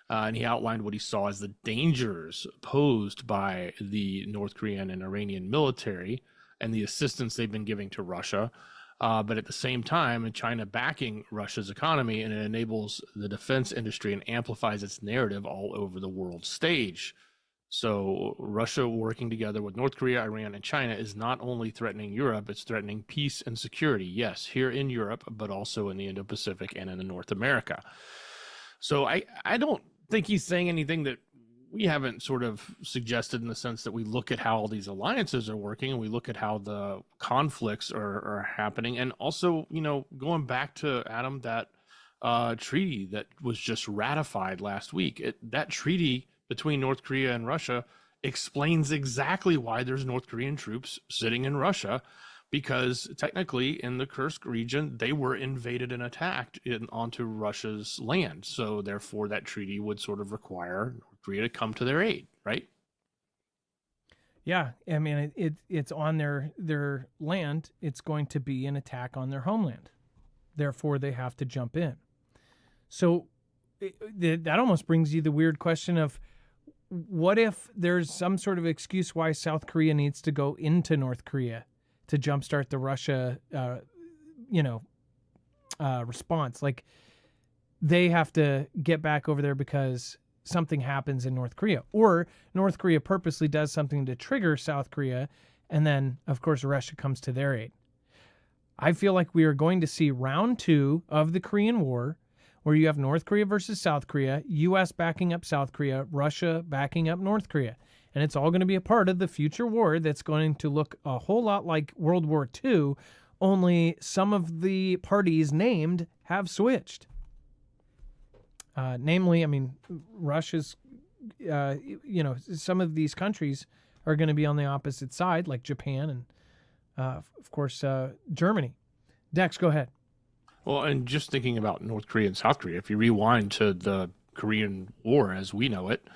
And he outlined what he saw as the dangers posed by the North Korean and Iranian military and the assistance they've been giving to Russia. But at the same time, China backing Russia's economy, and it enables the defense industry and amplifies its narrative all over the world stage. So Russia working together with North Korea, Iran, and China is not only threatening Europe, it's threatening peace and security. Yes, here in Europe, but also in the Indo-Pacific and in North America. So I don't think he's saying anything that we haven't sort of suggested, in the sense that we look at how all these alliances are working and we look at how the conflicts are happening. And also, going back to, Adam, that treaty that was just ratified last week, that treaty between North Korea and Russia explains exactly why there's North Korean troops sitting in Russia, because technically in the Kursk region, they were invaded and attacked onto Russia's land. So therefore, that treaty would sort of require North Korea to come to their aid, right? Yeah, I mean it's on their land. It's going to be an attack on their homeland. Therefore, they have to jump in. So that almost brings you the weird question of, what if there's some sort of excuse why South Korea needs to go into North Korea to jumpstart the Russia, response? Like, they have to get back over there because something happens in North Korea, or North Korea purposely does something to trigger South Korea, and then, of course, Russia comes to their aid. I feel like we are going to see round 2 of the Korean War, where you have North Korea versus South Korea, U.S. backing up South Korea, Russia backing up North Korea. And it's all going to be a part of the future war that's going to look a whole lot like World War II, only some of the parties named have switched. Namely, I mean, Russia's, some of these countries are going to be on the opposite side, like Japan and, of course, Germany. Dex, go ahead. Well, and just thinking about North Korea and South Korea, if you rewind to the Korean War as we know it,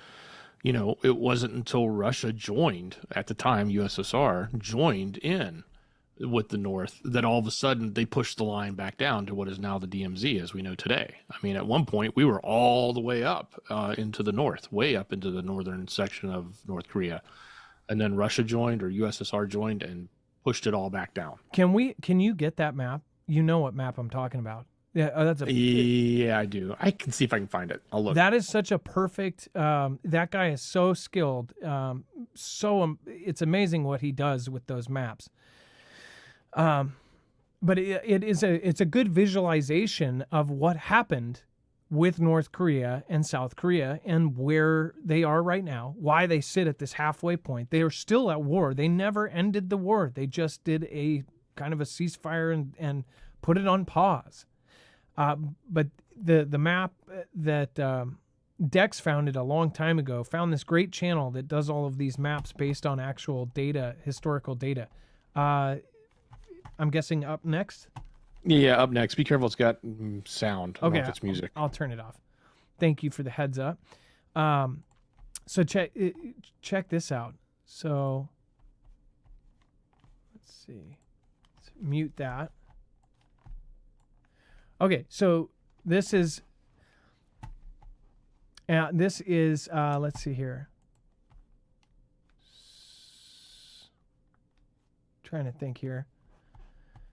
it wasn't until Russia joined, at the time, USSR, joined in with the North, that all of a sudden they pushed the line back down to what is now the DMZ as we know today. I mean, at one point we were all the way up into the north, way up into the northern section of North Korea. And then Russia joined, or USSR joined, and pushed it all back down. Can you get that map? You know what map I'm talking about. Yeah, I do. I can see if I can find it. I'll look. That is such a perfect. That guy is so skilled. It's amazing what he does with those maps. But it's a good visualization of what happened with North Korea and South Korea and where they are right now, why they sit at this halfway point. They are still at war. They never ended the war. They just did a kind of a ceasefire and put it on pause. But the map that Dex founded a long time ago found this great channel that does all of these maps based on actual data, historical data. I'm guessing up next. Yeah, up next. Be careful, it's got sound. I don't know if it's music. I'll turn it off. Thank you for the heads up. So check this out. So let's see. Let's mute that. Okay, so this is let's see here. Trying to think here.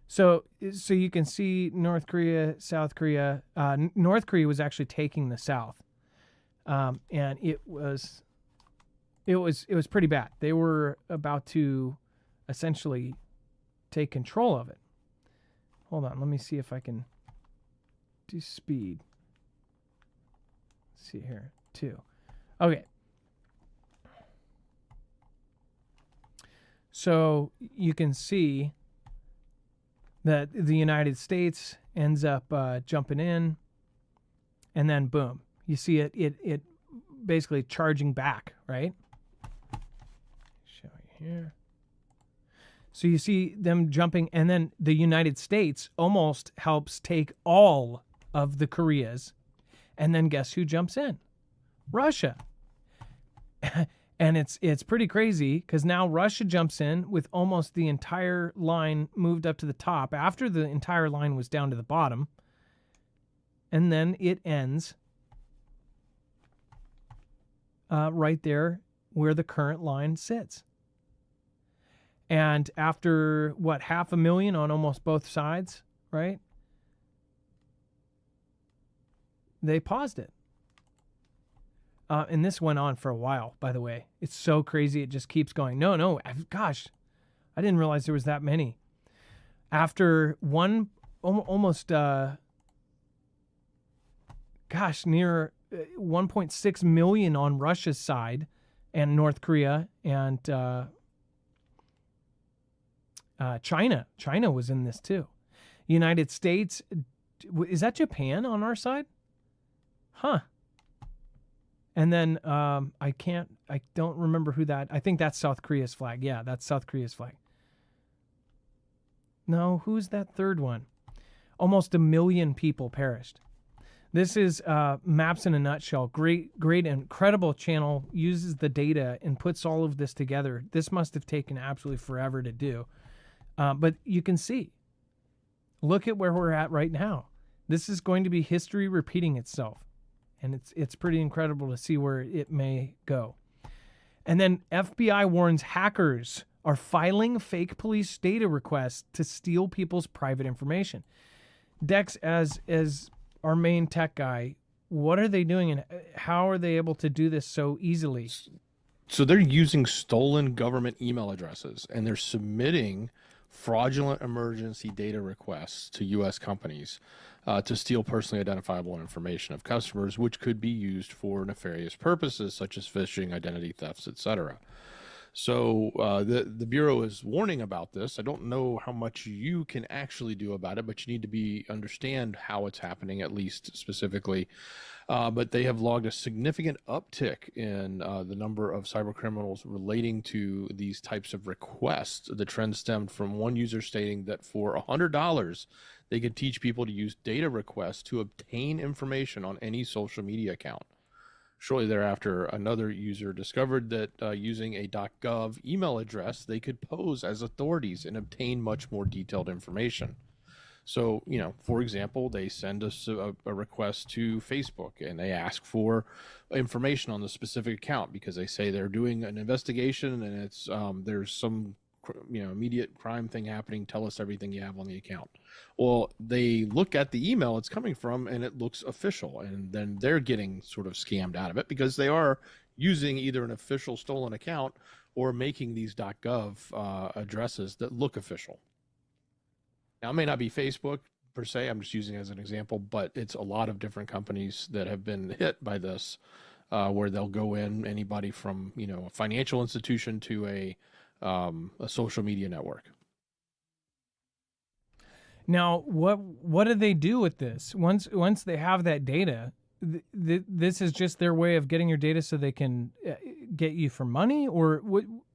So you can see North Korea, South Korea. North Korea was actually taking the South, and it was pretty bad. They were about to essentially take control of it. Hold on, let me see if I can do speed. Let's see here, 2. Okay. So you can see that the United States ends up jumping in, and then boom, you see it basically charging back, right? Show you here. So you see them jumping, and then the United States almost helps take all of the Koreas, and then guess who jumps in? Russia. And it's pretty crazy because now Russia jumps in with almost the entire line moved up to the top after the entire line was down to the bottom. And then it ends right there where the current line sits. And after, 500,000 on almost both sides, right? They paused it. And this went on for a while, by the way. It's so crazy. It just keeps going. No. Gosh, I didn't realize there was that many. After near 1.6 million on Russia's side and North Korea and China. China was in this too. United States. Is that Japan on our side? Huh. And then I don't remember who that. I think that's South Korea's flag. Yeah, that's South Korea's flag. No, who's that third one? Almost 1 million people perished. This is Maps in a Nutshell. Great, incredible channel. Uses the data and puts all of this together. This must have taken absolutely forever to do. But you can see. Look at where we're at right now. This is going to be history repeating itself. And it's pretty incredible to see where it may go. And then FBI warns hackers are filing fake police data requests to steal people's private information. Dex, as our main tech guy, what are they doing and how are they able to do this so easily? So they're using stolen government email addresses and they're submitting fraudulent emergency data requests to U.S. companies to steal personally identifiable information of customers, which could be used for nefarious purposes such as phishing, identity thefts, etc. So the Bureau is warning about this. I don't know how much you can actually do about it, but you need to understand how it's happening, at least specifically. But they have logged a significant uptick in the number of cyber criminals relating to these types of requests. The trend stemmed from one user stating that for $100, they could teach people to use data requests to obtain information on any social media account. Shortly thereafter, another user discovered that using a .gov email address, they could pose as authorities and obtain much more detailed information. So, for example, they send us a request to Facebook and they ask for information on the specific account because they say they're doing an investigation and it's there's some immediate crime thing happening. Tell us everything you have on the account. Well, they look at the email it's coming from and it looks official, and then they're getting sort of scammed out of it because they are using either an official stolen account or making these .gov addresses that look official. Now, it may not be Facebook per se, I'm just using it as an example, but it's a lot of different companies that have been hit by this, where they'll go in, anybody from, a financial institution to a social media network. Now, what do they do with this? Once they have that data, this is just their way of getting your data so they can get you for money? Or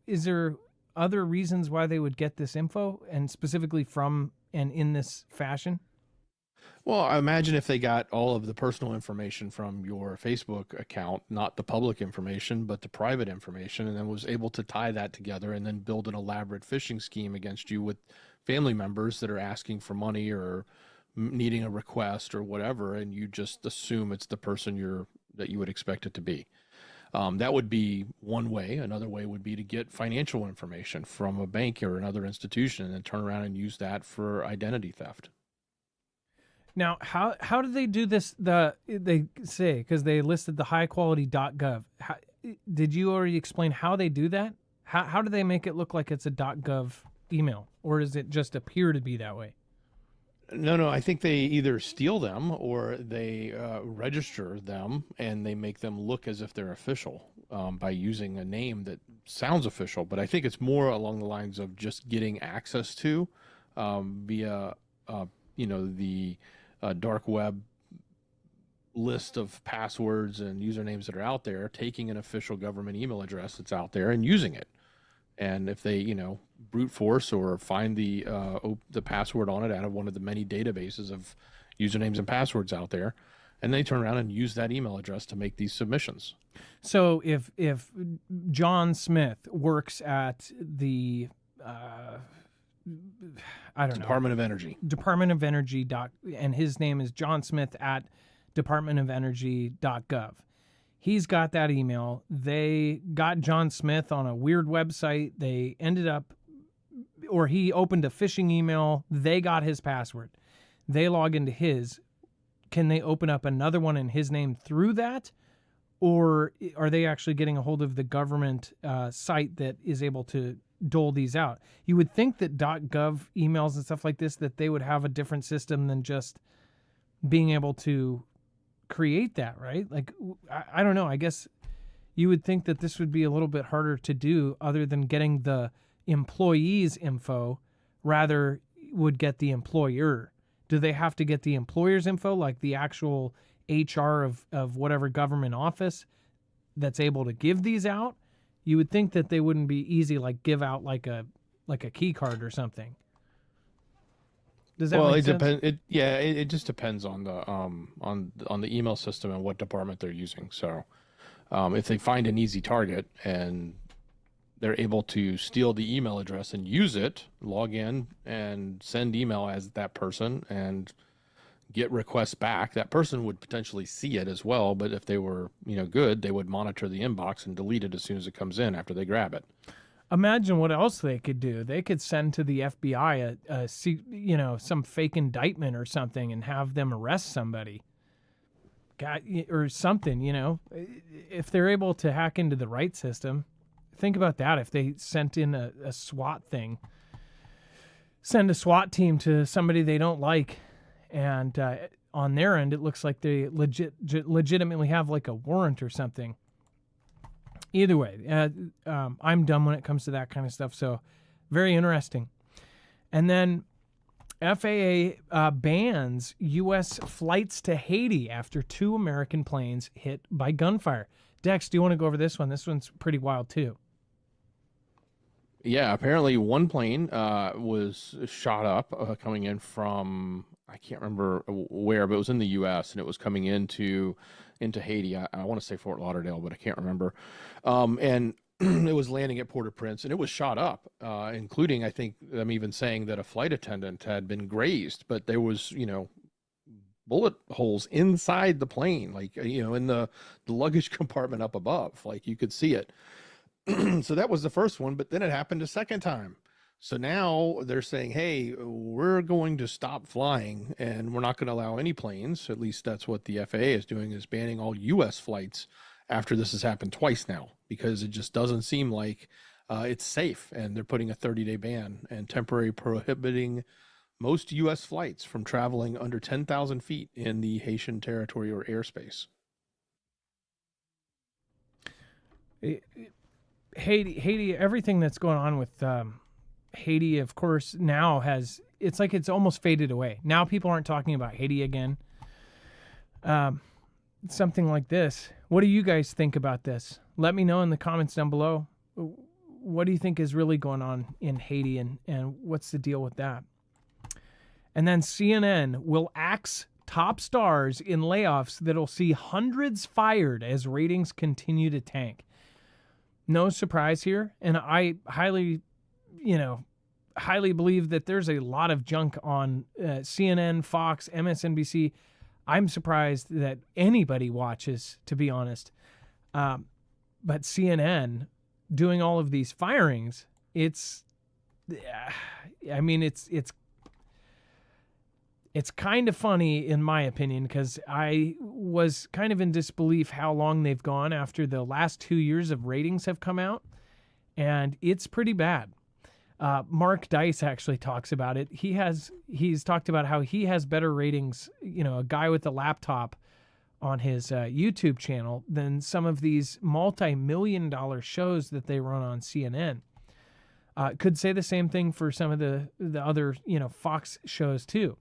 is there other reasons why they would get this info, and specifically from and in this fashion? Well, I imagine if they got all of the personal information from your Facebook account, not the public information, but the private information, and then was able to tie that together and then build an elaborate phishing scheme against you with family members that are asking for money or needing a request or whatever, and you just assume it's the person that you would expect it to be. That would be one way. Another way would be to get financial information from a bank or another institution and then turn around and use that for identity theft. Now, how do they do this? They say, because they listed the high-quality.gov. Did you already explain how they do that? How do they make it look like it's a .gov email, or does it just appear to be that way? No, I think they either steal them or they register them and they make them look as if they're official by using a name that sounds official. But I think it's more along the lines of just getting access to via, the dark web list of passwords and usernames that are out there, taking an official government email address that's out there and using it. And if they, brute force or find the password on it out of one of the many databases of usernames and passwords out there, and they turn around and use that email address to make these submissions. So if John Smith works at the Department of Energy. Department of Energy and his name is John Smith at departmentofenergy.gov. He's got that email. They got John Smith on a weird website. They ended up, or he opened a phishing email. They got his password. They log into his. Can they open up another one in his name through that? Or are they actually getting a hold of the government site that is able to dole these out? You would think that .gov emails and stuff like this, that they would have a different system than just being able to create that, right? Like, I don't know. I guess you would think that this would be a little bit harder to do other than getting the employee's info, rather would get the employer. Do they have to get the employer's info, like the actual HR of whatever government office that's able to give these out? You would think that they wouldn't be easy, like give out like a key card or something. Does that Well, make it sense? depends. It just depends on the on the email system and what department they're using. So, if they find an easy target and they're able to steal the email address and use it, log in and send email as that person and get requests back, that person would potentially see it as well. But if they were, good, they would monitor the inbox and delete it as soon as it comes in after they grab it. Imagine what else they could do. They could send to the FBI some fake indictment or something and have them arrest somebody. Or something, If they're able to hack into the right system, think about that. If they sent in a SWAT thing, send a SWAT team to somebody they don't like, and on their end, it looks like they legitimately have like a warrant or something. Either way, I'm dumb when it comes to that kind of stuff. So very interesting. And then FAA bans U.S. flights to Haiti after 2 American planes hit by gunfire. Dex, do you want to go over this one? This one's pretty wild too. Yeah, apparently one plane was shot up coming in from, I can't remember where, but it was in the U.S. and it was coming into Haiti. I want to say Fort Lauderdale, but I can't remember. And it was landing at Port-au-Prince, and it was shot up, including, I think, them even saying that a flight attendant had been grazed, but there was, bullet holes inside the plane, like, in the luggage compartment up above, like you could see it. So that was the first one, but then it happened a second time. So now they're saying, hey, we're going to stop flying and we're not going to allow any planes. At least that's what the FAA is doing, is banning all U.S. flights after this has happened twice now, because it just doesn't seem like it's safe. And they're putting a 30-day ban and temporarily prohibiting most U.S. flights from traveling under 10,000 feet in the Haitian territory or airspace. Haiti, everything that's going on with Haiti, of course, now it's almost faded away. Now people aren't talking about Haiti again. Something like this. What do you guys think about this? Let me know in the comments down below. What do you think is really going on in Haiti, and what's the deal with that? And then CNN will axe top stars in layoffs that'll see hundreds fired as ratings continue to tank. No surprise here. And I highly believe that there's a lot of junk on CNN, Fox, MSNBC. I'm surprised that anybody watches, to be honest. But CNN doing all of these firings, it's kind of funny in my opinion, because I was kind of in disbelief how long they've gone after the last 2 years of ratings have come out, and it's pretty bad. Mark Dice actually talks about it. He's talked about how he has better ratings, a guy with a laptop on his YouTube channel, than some of these multi-million-dollar shows that they run on CNN. Could say the same thing for some of the other, Fox shows too.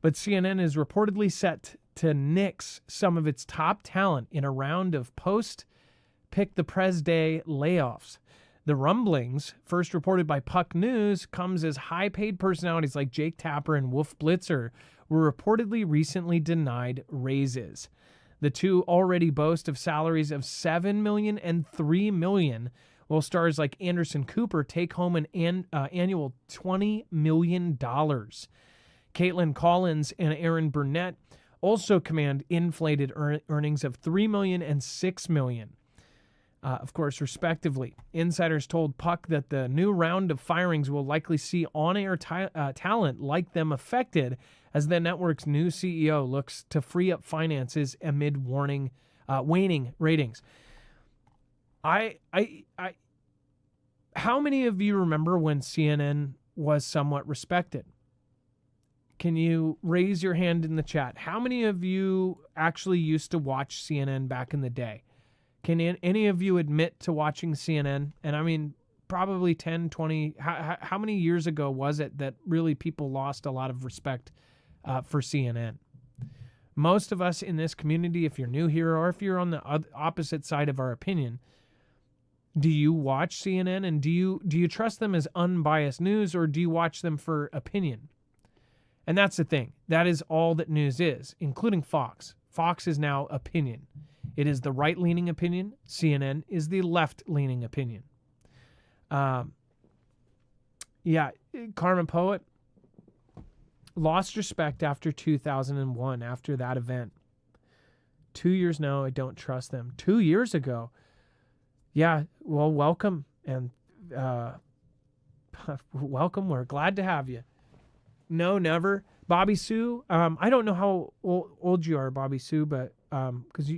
But CNN is reportedly set to nix some of its top talent in a round of post-Pick-the-Prez Day layoffs. The rumblings, first reported by Puck News, comes as high-paid personalities like Jake Tapper and Wolf Blitzer were reportedly recently denied raises. The two already boast of salaries of $7 million and $3 million, while stars like Anderson Cooper take home an annual $20 million. Caitlin Collins and Aaron Burnett also command inflated earnings of $3 million and $6 million. Of course, respectively. Insiders told Puck that the new round of firings will likely see on-air talent like them affected as the network's new CEO looks to free up finances amid waning ratings. How many of you remember when CNN was somewhat respected? Can you raise your hand in the chat? How many of you actually used to watch CNN back in the day? Can any of you admit to watching CNN? And I mean, probably 10, 20, how many years ago was it that really people lost a lot of respect for CNN? Most of us in this community, if you're new here or if you're on the opposite side of our opinion, do you watch CNN, and do you trust them as unbiased news, or do you watch them for opinion? And that's the thing. That is all that news is, including Fox. Fox is now opinion. It is the right-leaning opinion. CNN is the left-leaning opinion. Carmen Poet lost respect after 2001, after that event. 2 years now, I don't trust them. 2 years ago. Yeah, well, welcome. And welcome. We're glad to have you. No, never. Bobby Sue, I don't know how old you are, Bobby Sue, but because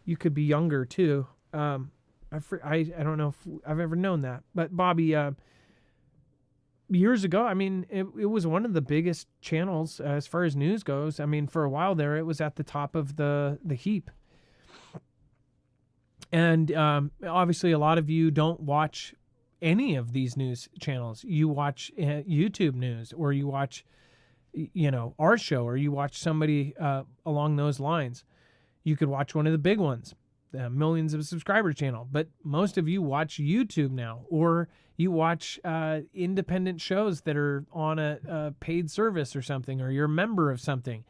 you could be younger too. I don't know if I've ever known that, but Bobby, years ago, I mean, it was one of the biggest channels as far as news goes. I mean, for a while there, it was at the top of the heap. And obviously, a lot of you don't watch any of these news channels. You watch YouTube news, or you watch, our show, or you watch somebody along those lines. You could watch one of the big ones, the millions of subscribers channel. But most of you watch YouTube now, or you watch independent shows that are on a paid service or something, or you're a member of something.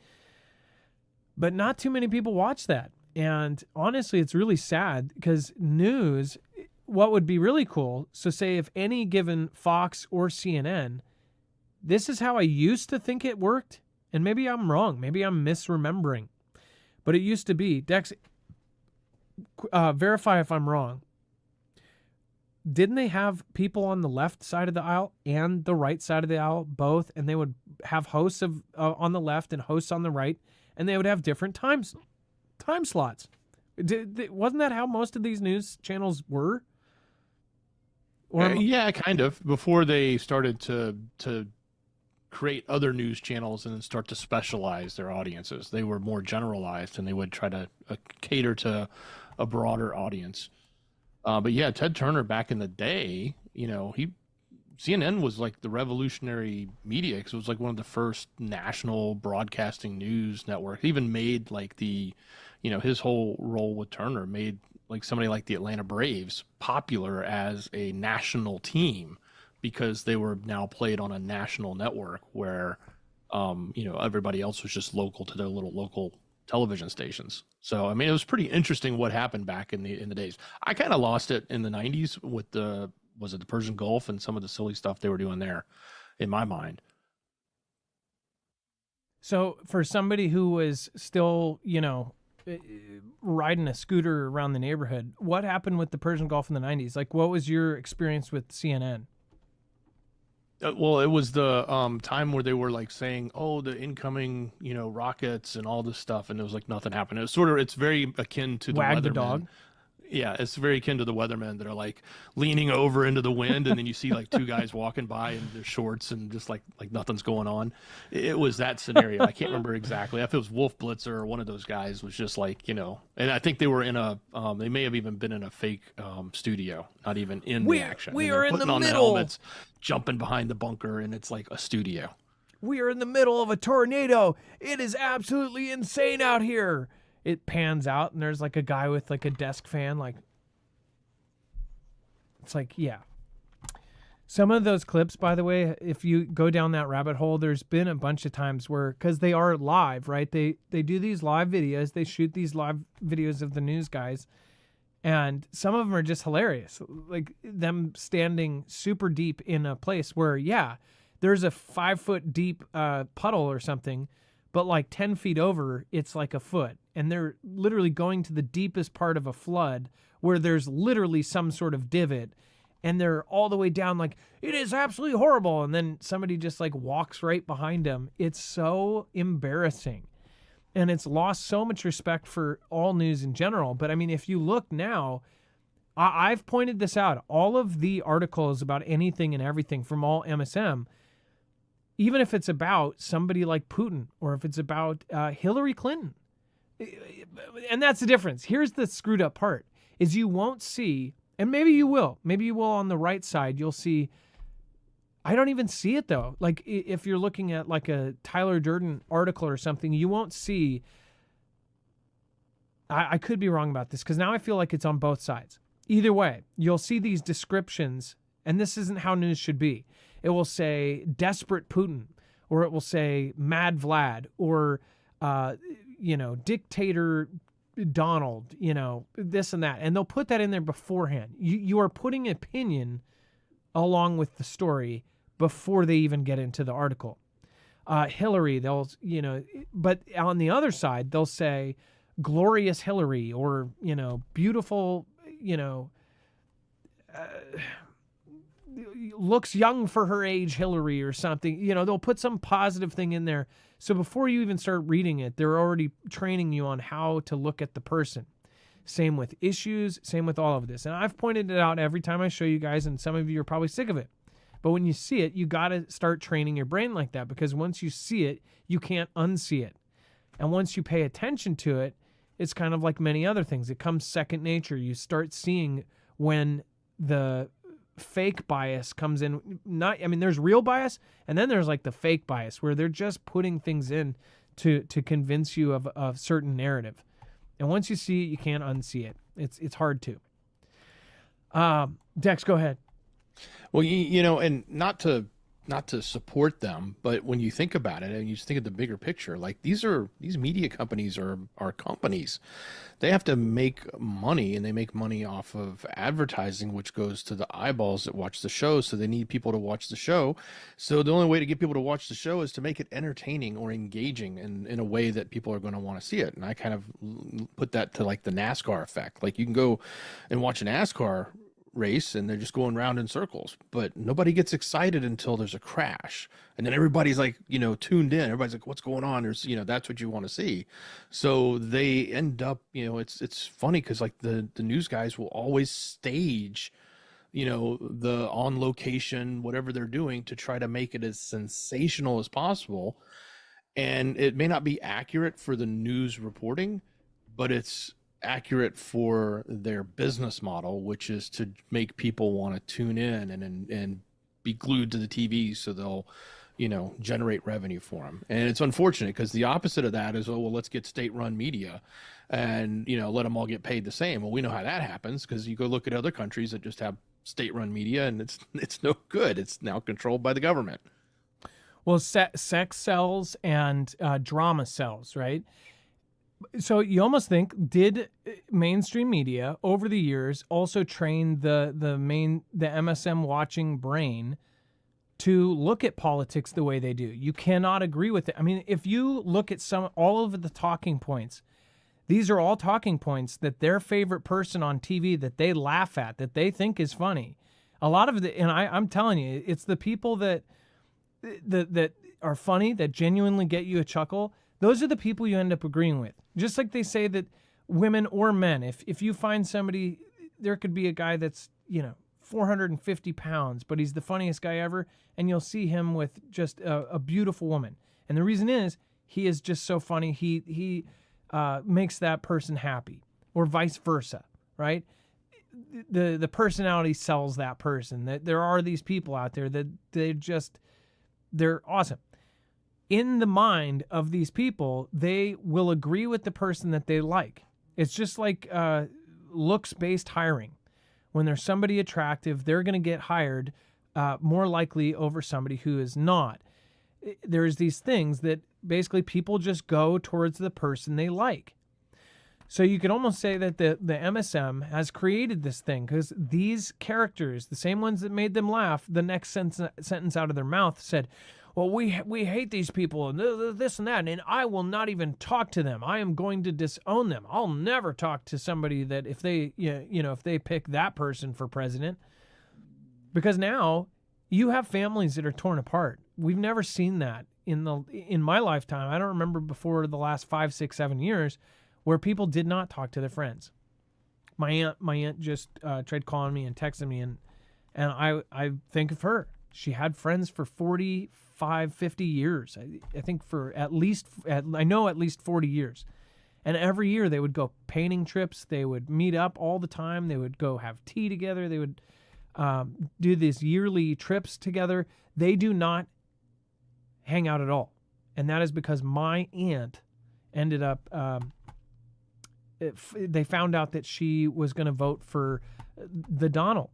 But not too many people watch that. And honestly, it's really sad, because news, what would be really cool, so say if any given Fox or CNN, this is how I used to think it worked, and maybe I'm wrong, maybe I'm misremembering, but it used to be, Dex, verify if I'm wrong, didn't they have people on the left side of the aisle and the right side of the aisle, both, and they would have hosts on the left and hosts on the right, and they would have different time slots? Wasn't that how most of these news channels were? Or yeah, kind of. Before they started to create other news channels and then start to specialize their audiences, they were more generalized, and they would try to cater to a broader audience. But yeah, Ted Turner back in the day, CNN was like the revolutionary media, because it was like one of the first national broadcasting news networks. He even made like his whole role with Turner made like somebody like the Atlanta Braves popular as a national team, because they were now played on a national network where, everybody else was just local to their little local television stations. So, I mean, it was pretty interesting what happened back in the days. I kind of lost it in the 90s with the Persian Gulf and some of the silly stuff they were doing there, in my mind. So for somebody who was still, riding a scooter around the neighborhood, what happened with the Persian Gulf in the 90s? Like, what was your experience with CNN? Well, it was the time where they were like saying, "Oh, the incoming, rockets and all this stuff," and it was like nothing happened. It's very akin to the Wag the weathermen. dog. Yeah, it's very akin to the weathermen that are like leaning over into the wind, and then you see like two guys walking by in their shorts and just like nothing's going on. It was that scenario. I can't remember exactly if it was Wolf Blitzer or one of those guys was just like, and I think they were in they may have even been in a fake studio, not even in the action. We are in the putting on the middle. helmets, jumping behind the bunker, and it's like a studio. We are in the middle of a tornado. It is absolutely insane out here. It pans out, and there's like a guy with like a desk fan. Like, it's like, yeah. Some of those clips, by the way, if you go down that rabbit hole, there's been a bunch of times where, because they are live, right? They do these live videos. They shoot these live videos of the news guys, and some of them are just hilarious. Like them standing super deep in a place where, yeah, there's a 5 foot deep puddle or something, but like 10 feet over, it's like a foot. And they're literally going to the deepest part of a flood where there's literally some sort of divot. And they're all the way down like, it is absolutely horrible. And then somebody just like walks right behind them. It's so embarrassing. And it's lost so much respect for all news in general. But I mean, if you look now, I've pointed this out. All of the articles about anything and everything from all MSM, even if it's about somebody like Putin, or if it's about Hillary Clinton. And that's the difference. Here's the screwed up part, is you won't see, and maybe you will on the right side, you'll see, I don't even see it though. Like if you're looking at like a Tyler Durden article or something, you won't see, I could be wrong about this, because now I feel like it's on both sides. Either way, you'll see these descriptions, and this isn't how news should be. It will say desperate Putin, or it will say Mad Vlad, or, Dictator Donald, this and that. And they'll put that in there beforehand. You are putting opinion along with the story before they even get into the article. Hillary, but on the other side, they'll say glorious Hillary, or, beautiful, looks young for her age Hillary, or something. They'll put some positive thing in there. So before you even start reading it, they're already training you on how to look at the person. Same with issues, same with all of this. And I've pointed it out every time I show you guys, and some of you are probably sick of it. But when you see it, you got to start training your brain like that, because once you see it, you can't unsee it. And once you pay attention to it, it's kind of like many other things. It comes second nature. You start seeing when the fake bias comes in. There's real bias, and then there's like the fake bias, where they're just putting things in to convince you of a certain narrative. And once you see it, you can't unsee it. It's hard to. Dex, go ahead. Well, and not to support them, but when you think about it and you just think of the bigger picture, like these media companies are companies. They have to make money, and they make money off of advertising, which goes to the eyeballs that watch the show. So they need people to watch the show. So the only way to get people to watch the show is to make it entertaining or engaging in a way that people are going to want to see it. And I kind of put that to like the NASCAR effect. Like you can go and watch a NASCAR race and they're just going round in circles, but nobody gets excited until there's a crash, and then everybody's like tuned in. Everybody's like, what's going on? There's that's what you want to see. So they end up it's funny because like the news guys will always stage the on location whatever they're doing to try to make it as sensational as possible, and it may not be accurate for the news reporting, but it's accurate for their business model, which is to make people want to tune in and be glued to the TV, so they'll generate revenue for them. And it's unfortunate because the opposite of that is, let's get state-run media and let them all get paid the same. Well, we know how that happens, because you go look at other countries that just have state-run media, and it's no good. It's now controlled by the government. Well, sex sells and drama sells, right? So you almost think, did mainstream media over the years also train the MSM watching brain to look at politics the way they do? You cannot agree with it. I mean, if you look at all of the talking points, these are all talking points that their favorite person on TV that they laugh at, that they think is funny. A lot of and I'm telling you, it's the people that are funny, that genuinely get you a chuckle. Those are the people you end up agreeing with. Just like they say that women or men, if you find somebody, there could be a guy that's, 450 pounds, but he's the funniest guy ever, and you'll see him with just a beautiful woman. And the reason is, he is just so funny, he makes that person happy, or vice versa, right? The personality sells that person. That there are these people out there that they're awesome. In the mind of these people, they will agree with the person that they like. It's just like looks-based hiring. When there's somebody attractive, they're going to get hired more likely over somebody who is not. There's these things that basically people just go towards the person they like. So you could almost say that the MSM has created this thing, because these characters, the same ones that made them laugh, the next sentence out of their mouth said, well, we hate these people and this and that, and I will not even talk to them. I am going to disown them. I'll never talk to somebody that if they if they pick that person for president. Because now you have families that are torn apart. We've never seen that in my lifetime. I don't remember before the last 5, 6, 7 years where people did not talk to their friends. My aunt just tried calling me and texting me, and I think of her. She had friends for 45, 50 years. I think at least 40 years. And every year they would go painting trips. They would meet up all the time. They would go have tea together. They would do these yearly trips together. They do not hang out at all. And that is because my aunt ended up, they found out that she was going to vote for the Donald.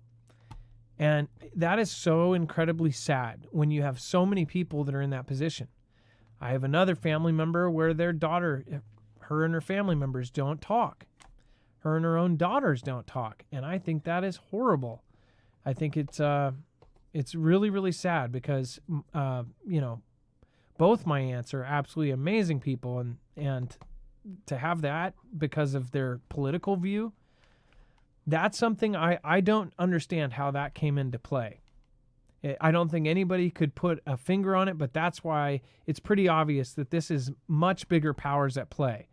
And that is so incredibly sad when you have so many people that are in that position. I have another family member where their daughter, her and her family members don't talk. Her and her own daughters don't talk. And I think that is horrible. I think it's really, really sad because, both my aunts are absolutely amazing people. And to have that because of their political view, that's something I don't understand how that came into play. I don't think anybody could put a finger on it, but that's why it's pretty obvious that this is much bigger powers at play.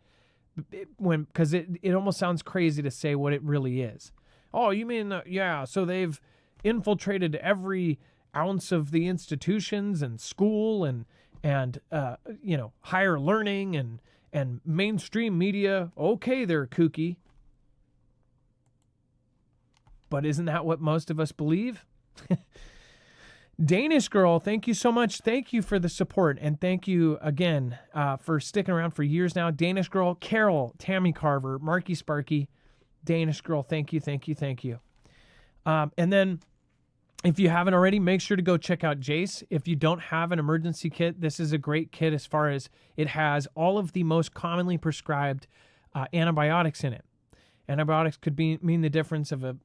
Because it almost sounds crazy to say what it really is. Oh, you mean, so they've infiltrated every ounce of the institutions and school and higher learning and mainstream media. Okay, they're kooky. But isn't that what most of us believe? Danish Girl, thank you so much. Thank you for the support. And thank you again for sticking around for years now. Danish Girl, Carol, Tammy Carver, Marky Sparky. Danish Girl, thank you, thank you, thank you. And then if you haven't already, make sure to go check out Jace. If you don't have an emergency kit, this is a great kit as far as it has all of the most commonly prescribed antibiotics in it. Antibiotics could mean the difference of a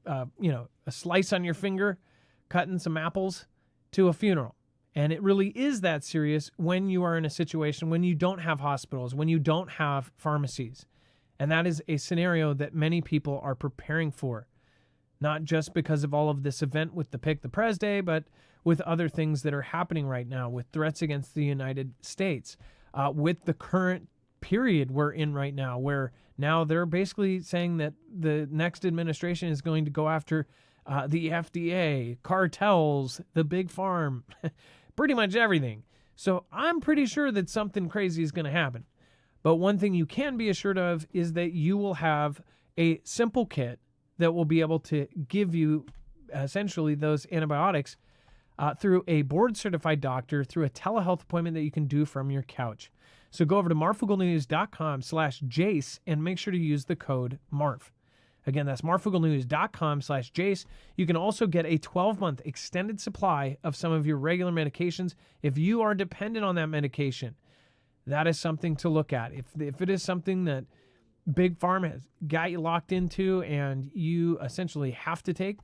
slice on your finger, cutting some apples, to a funeral. And it really is that serious when you are in a situation when you don't have hospitals, when you don't have pharmacies. And that is a scenario that many people are preparing for, not just because of all of this event with the Pick the Prez Day, but with other things that are happening right now, with threats against the United States, with the current period we're in right now, where now they're basically saying that the next administration is going to go after the FDA, cartels, the big farm, pretty much everything. So I'm pretty sure that something crazy is going to happen. But one thing you can be assured of is that you will have a simple kit that will be able to give you essentially those antibiotics through a board-certified doctor, through a telehealth appointment that you can do from your couch. So go over to marfooglenews.com/Jace and make sure to use the code MARF. Again, that's marfooglenews.com/Jace. You can also get a 12-month extended supply of some of your regular medications if you are dependent on that medication. That is something to look at. If it is something that Big Pharma has got you locked into and you essentially have to take,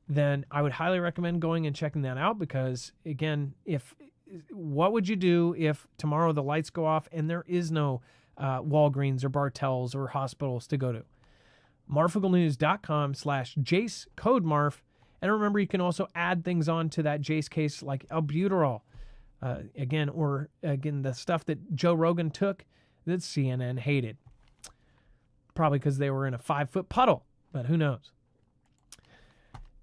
then I would highly recommend going and checking that out because, again, what would you do if tomorrow the lights go off and there is no Walgreens or Bartell's or hospitals to go to? marfooglenews.com/Jace, code MARF. And remember, you can also add things on to that Jace case like albuterol. Again, the stuff that Joe Rogan took that CNN hated. Probably because they were in a 5-foot puddle, but who knows?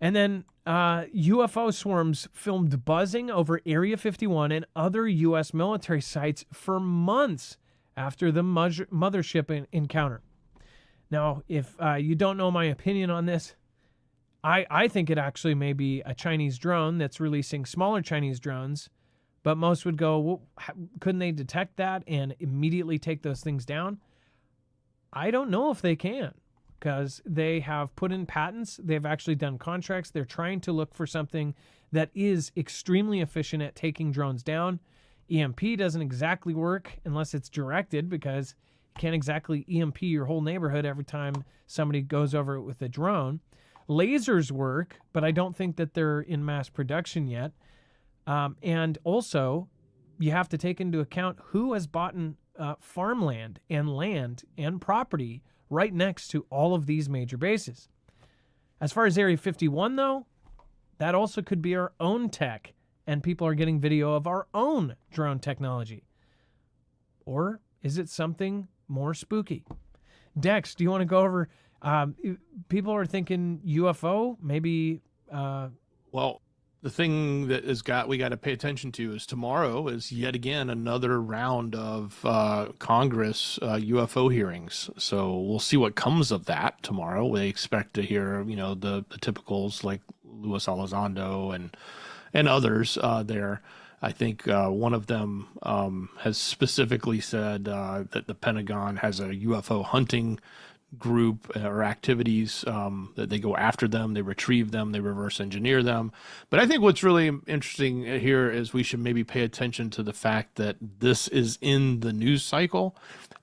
And then UFO swarms filmed buzzing over Area 51 and other U.S. military sites for months after the mothership encounter. Now, if you don't know my opinion on this, I think it actually may be a Chinese drone that's releasing smaller Chinese drones, but most would go, well, couldn't they detect that and immediately take those things down? I don't know if they can because they have put in patents. They've actually done contracts. They're trying to look for something that is extremely efficient at taking drones down. EMP doesn't exactly work unless it's directed because can't exactly EMP your whole neighborhood every time somebody goes over it with a drone. Lasers work, but I don't think that they're in mass production yet. And also, you have to take into account who has bought farmland and land and property right next to all of these major bases. As far as Area 51, though, that also could be our own tech, and people are getting video of our own drone technology. Or is it something more spooky? Dex, do you want to go over? People are thinking UFO, maybe. Well, the thing that we got to pay attention to is tomorrow is yet again another round of Congress UFO hearings. So we'll see what comes of that tomorrow. We expect to hear, the typicals like Luis Elizondo and others there. I think one of them has specifically said that the Pentagon has a UFO hunting group or activities, that they go after them, they retrieve them, they reverse engineer them. But I think what's really interesting here is we should maybe pay attention to the fact that this is in the news cycle,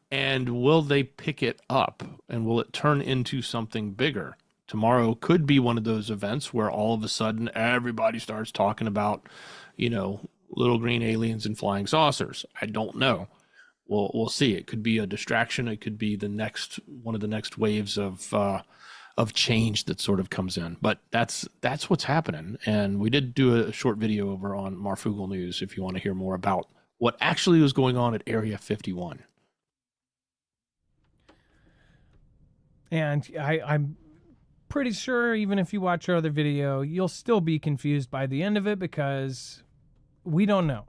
and will they pick it up, and will it turn into something bigger? Tomorrow could be one of those events where all of a sudden everybody starts talking about, little green aliens and flying saucers. I don't know. We'll see. It could be a distraction. It could be one of the next waves of change that sort of comes in. But that's what's happening. And we did do a short video over on Marfoogle News if you want to hear more about what actually was going on at Area 51. And I'm pretty sure even if you watch our other video, you'll still be confused by the end of it because we don't know.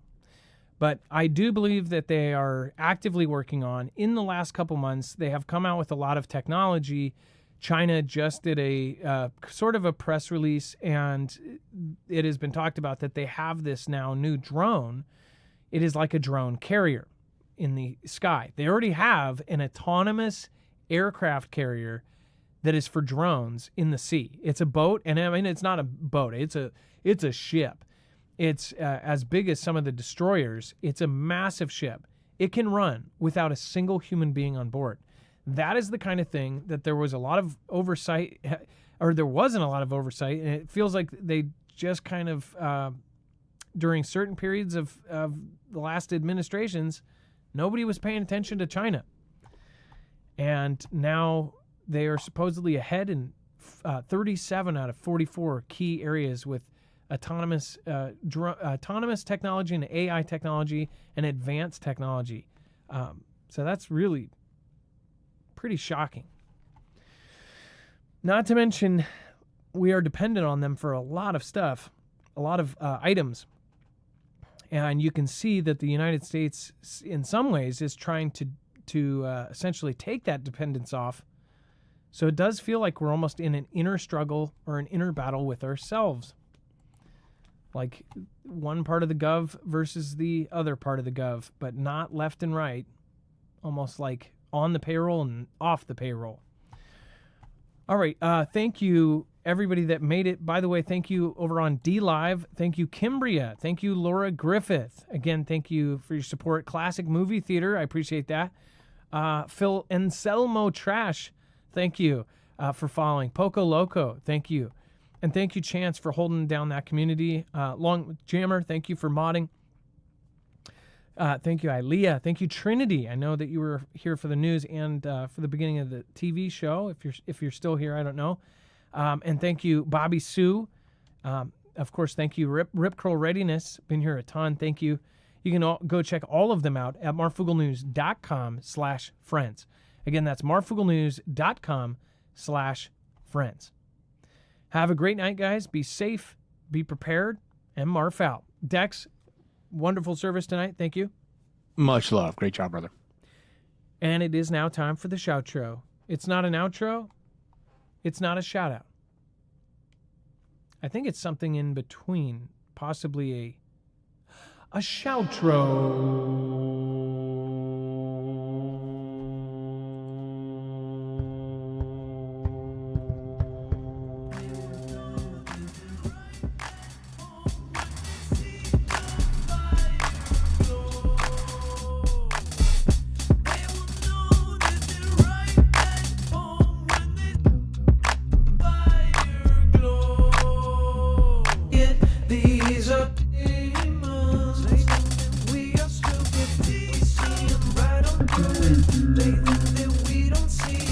But I do believe that they are actively working on, in the last couple months, they have come out with a lot of technology. China just did a sort of a press release, and it has been talked about that they have this now new drone. It is like a drone carrier in the sky. They already have an autonomous aircraft carrier that is for drones in the sea. It's a boat, and I mean, it's not a boat. It's a ship. It's as big as some of the destroyers. It's a massive ship. It can run without a single human being on board. That is the kind of thing that there was a lot of oversight, or there wasn't a lot of oversight, and it feels like they just kind of, during certain periods of the last administrations, nobody was paying attention to China. And now they are supposedly ahead in 37 out of 44 key areas with autonomous technology and AI technology and advanced technology. So that's really pretty shocking. Not to mention, we are dependent on them for a lot of stuff, a lot of items. And you can see that the United States, in some ways, is trying to essentially take that dependence off. So it does feel like we're almost in an inner struggle or an inner battle with ourselves. Like one part of the gov versus the other part of the gov, but not left and right. Almost like on the payroll and off the payroll. All right. Thank you, everybody that made it. By the way, thank you over on DLive. Thank you, Kimbria. Thank you, Laura Griffith. Again, thank you for your support. Classic Movie Theater. I appreciate that. Phil Anselmo Trash. Thank you for following. Poco Loco. Thank you. And thank you, Chance, for holding down that community. Long Jammer, thank you for modding. Thank you, Ilea. Thank you, Trinity. I know that you were here for the news and for the beginning of the TV show. If you're still here, I don't know. And thank you, Bobby Sue. Of course, thank you, Rip Curl Readiness. Been here a ton. Thank you. You can go check all of them out at marfooglenews.com/friends. Again, that's marfooglenews.com/friends. Have a great night, guys. Be safe, be prepared, and Marf out. Dex, wonderful service tonight. Thank you. Much love. Great job, brother. And it is now time for the shoutro. It's not an outro. It's not a shout out. I think it's something in between, possibly a shoutro.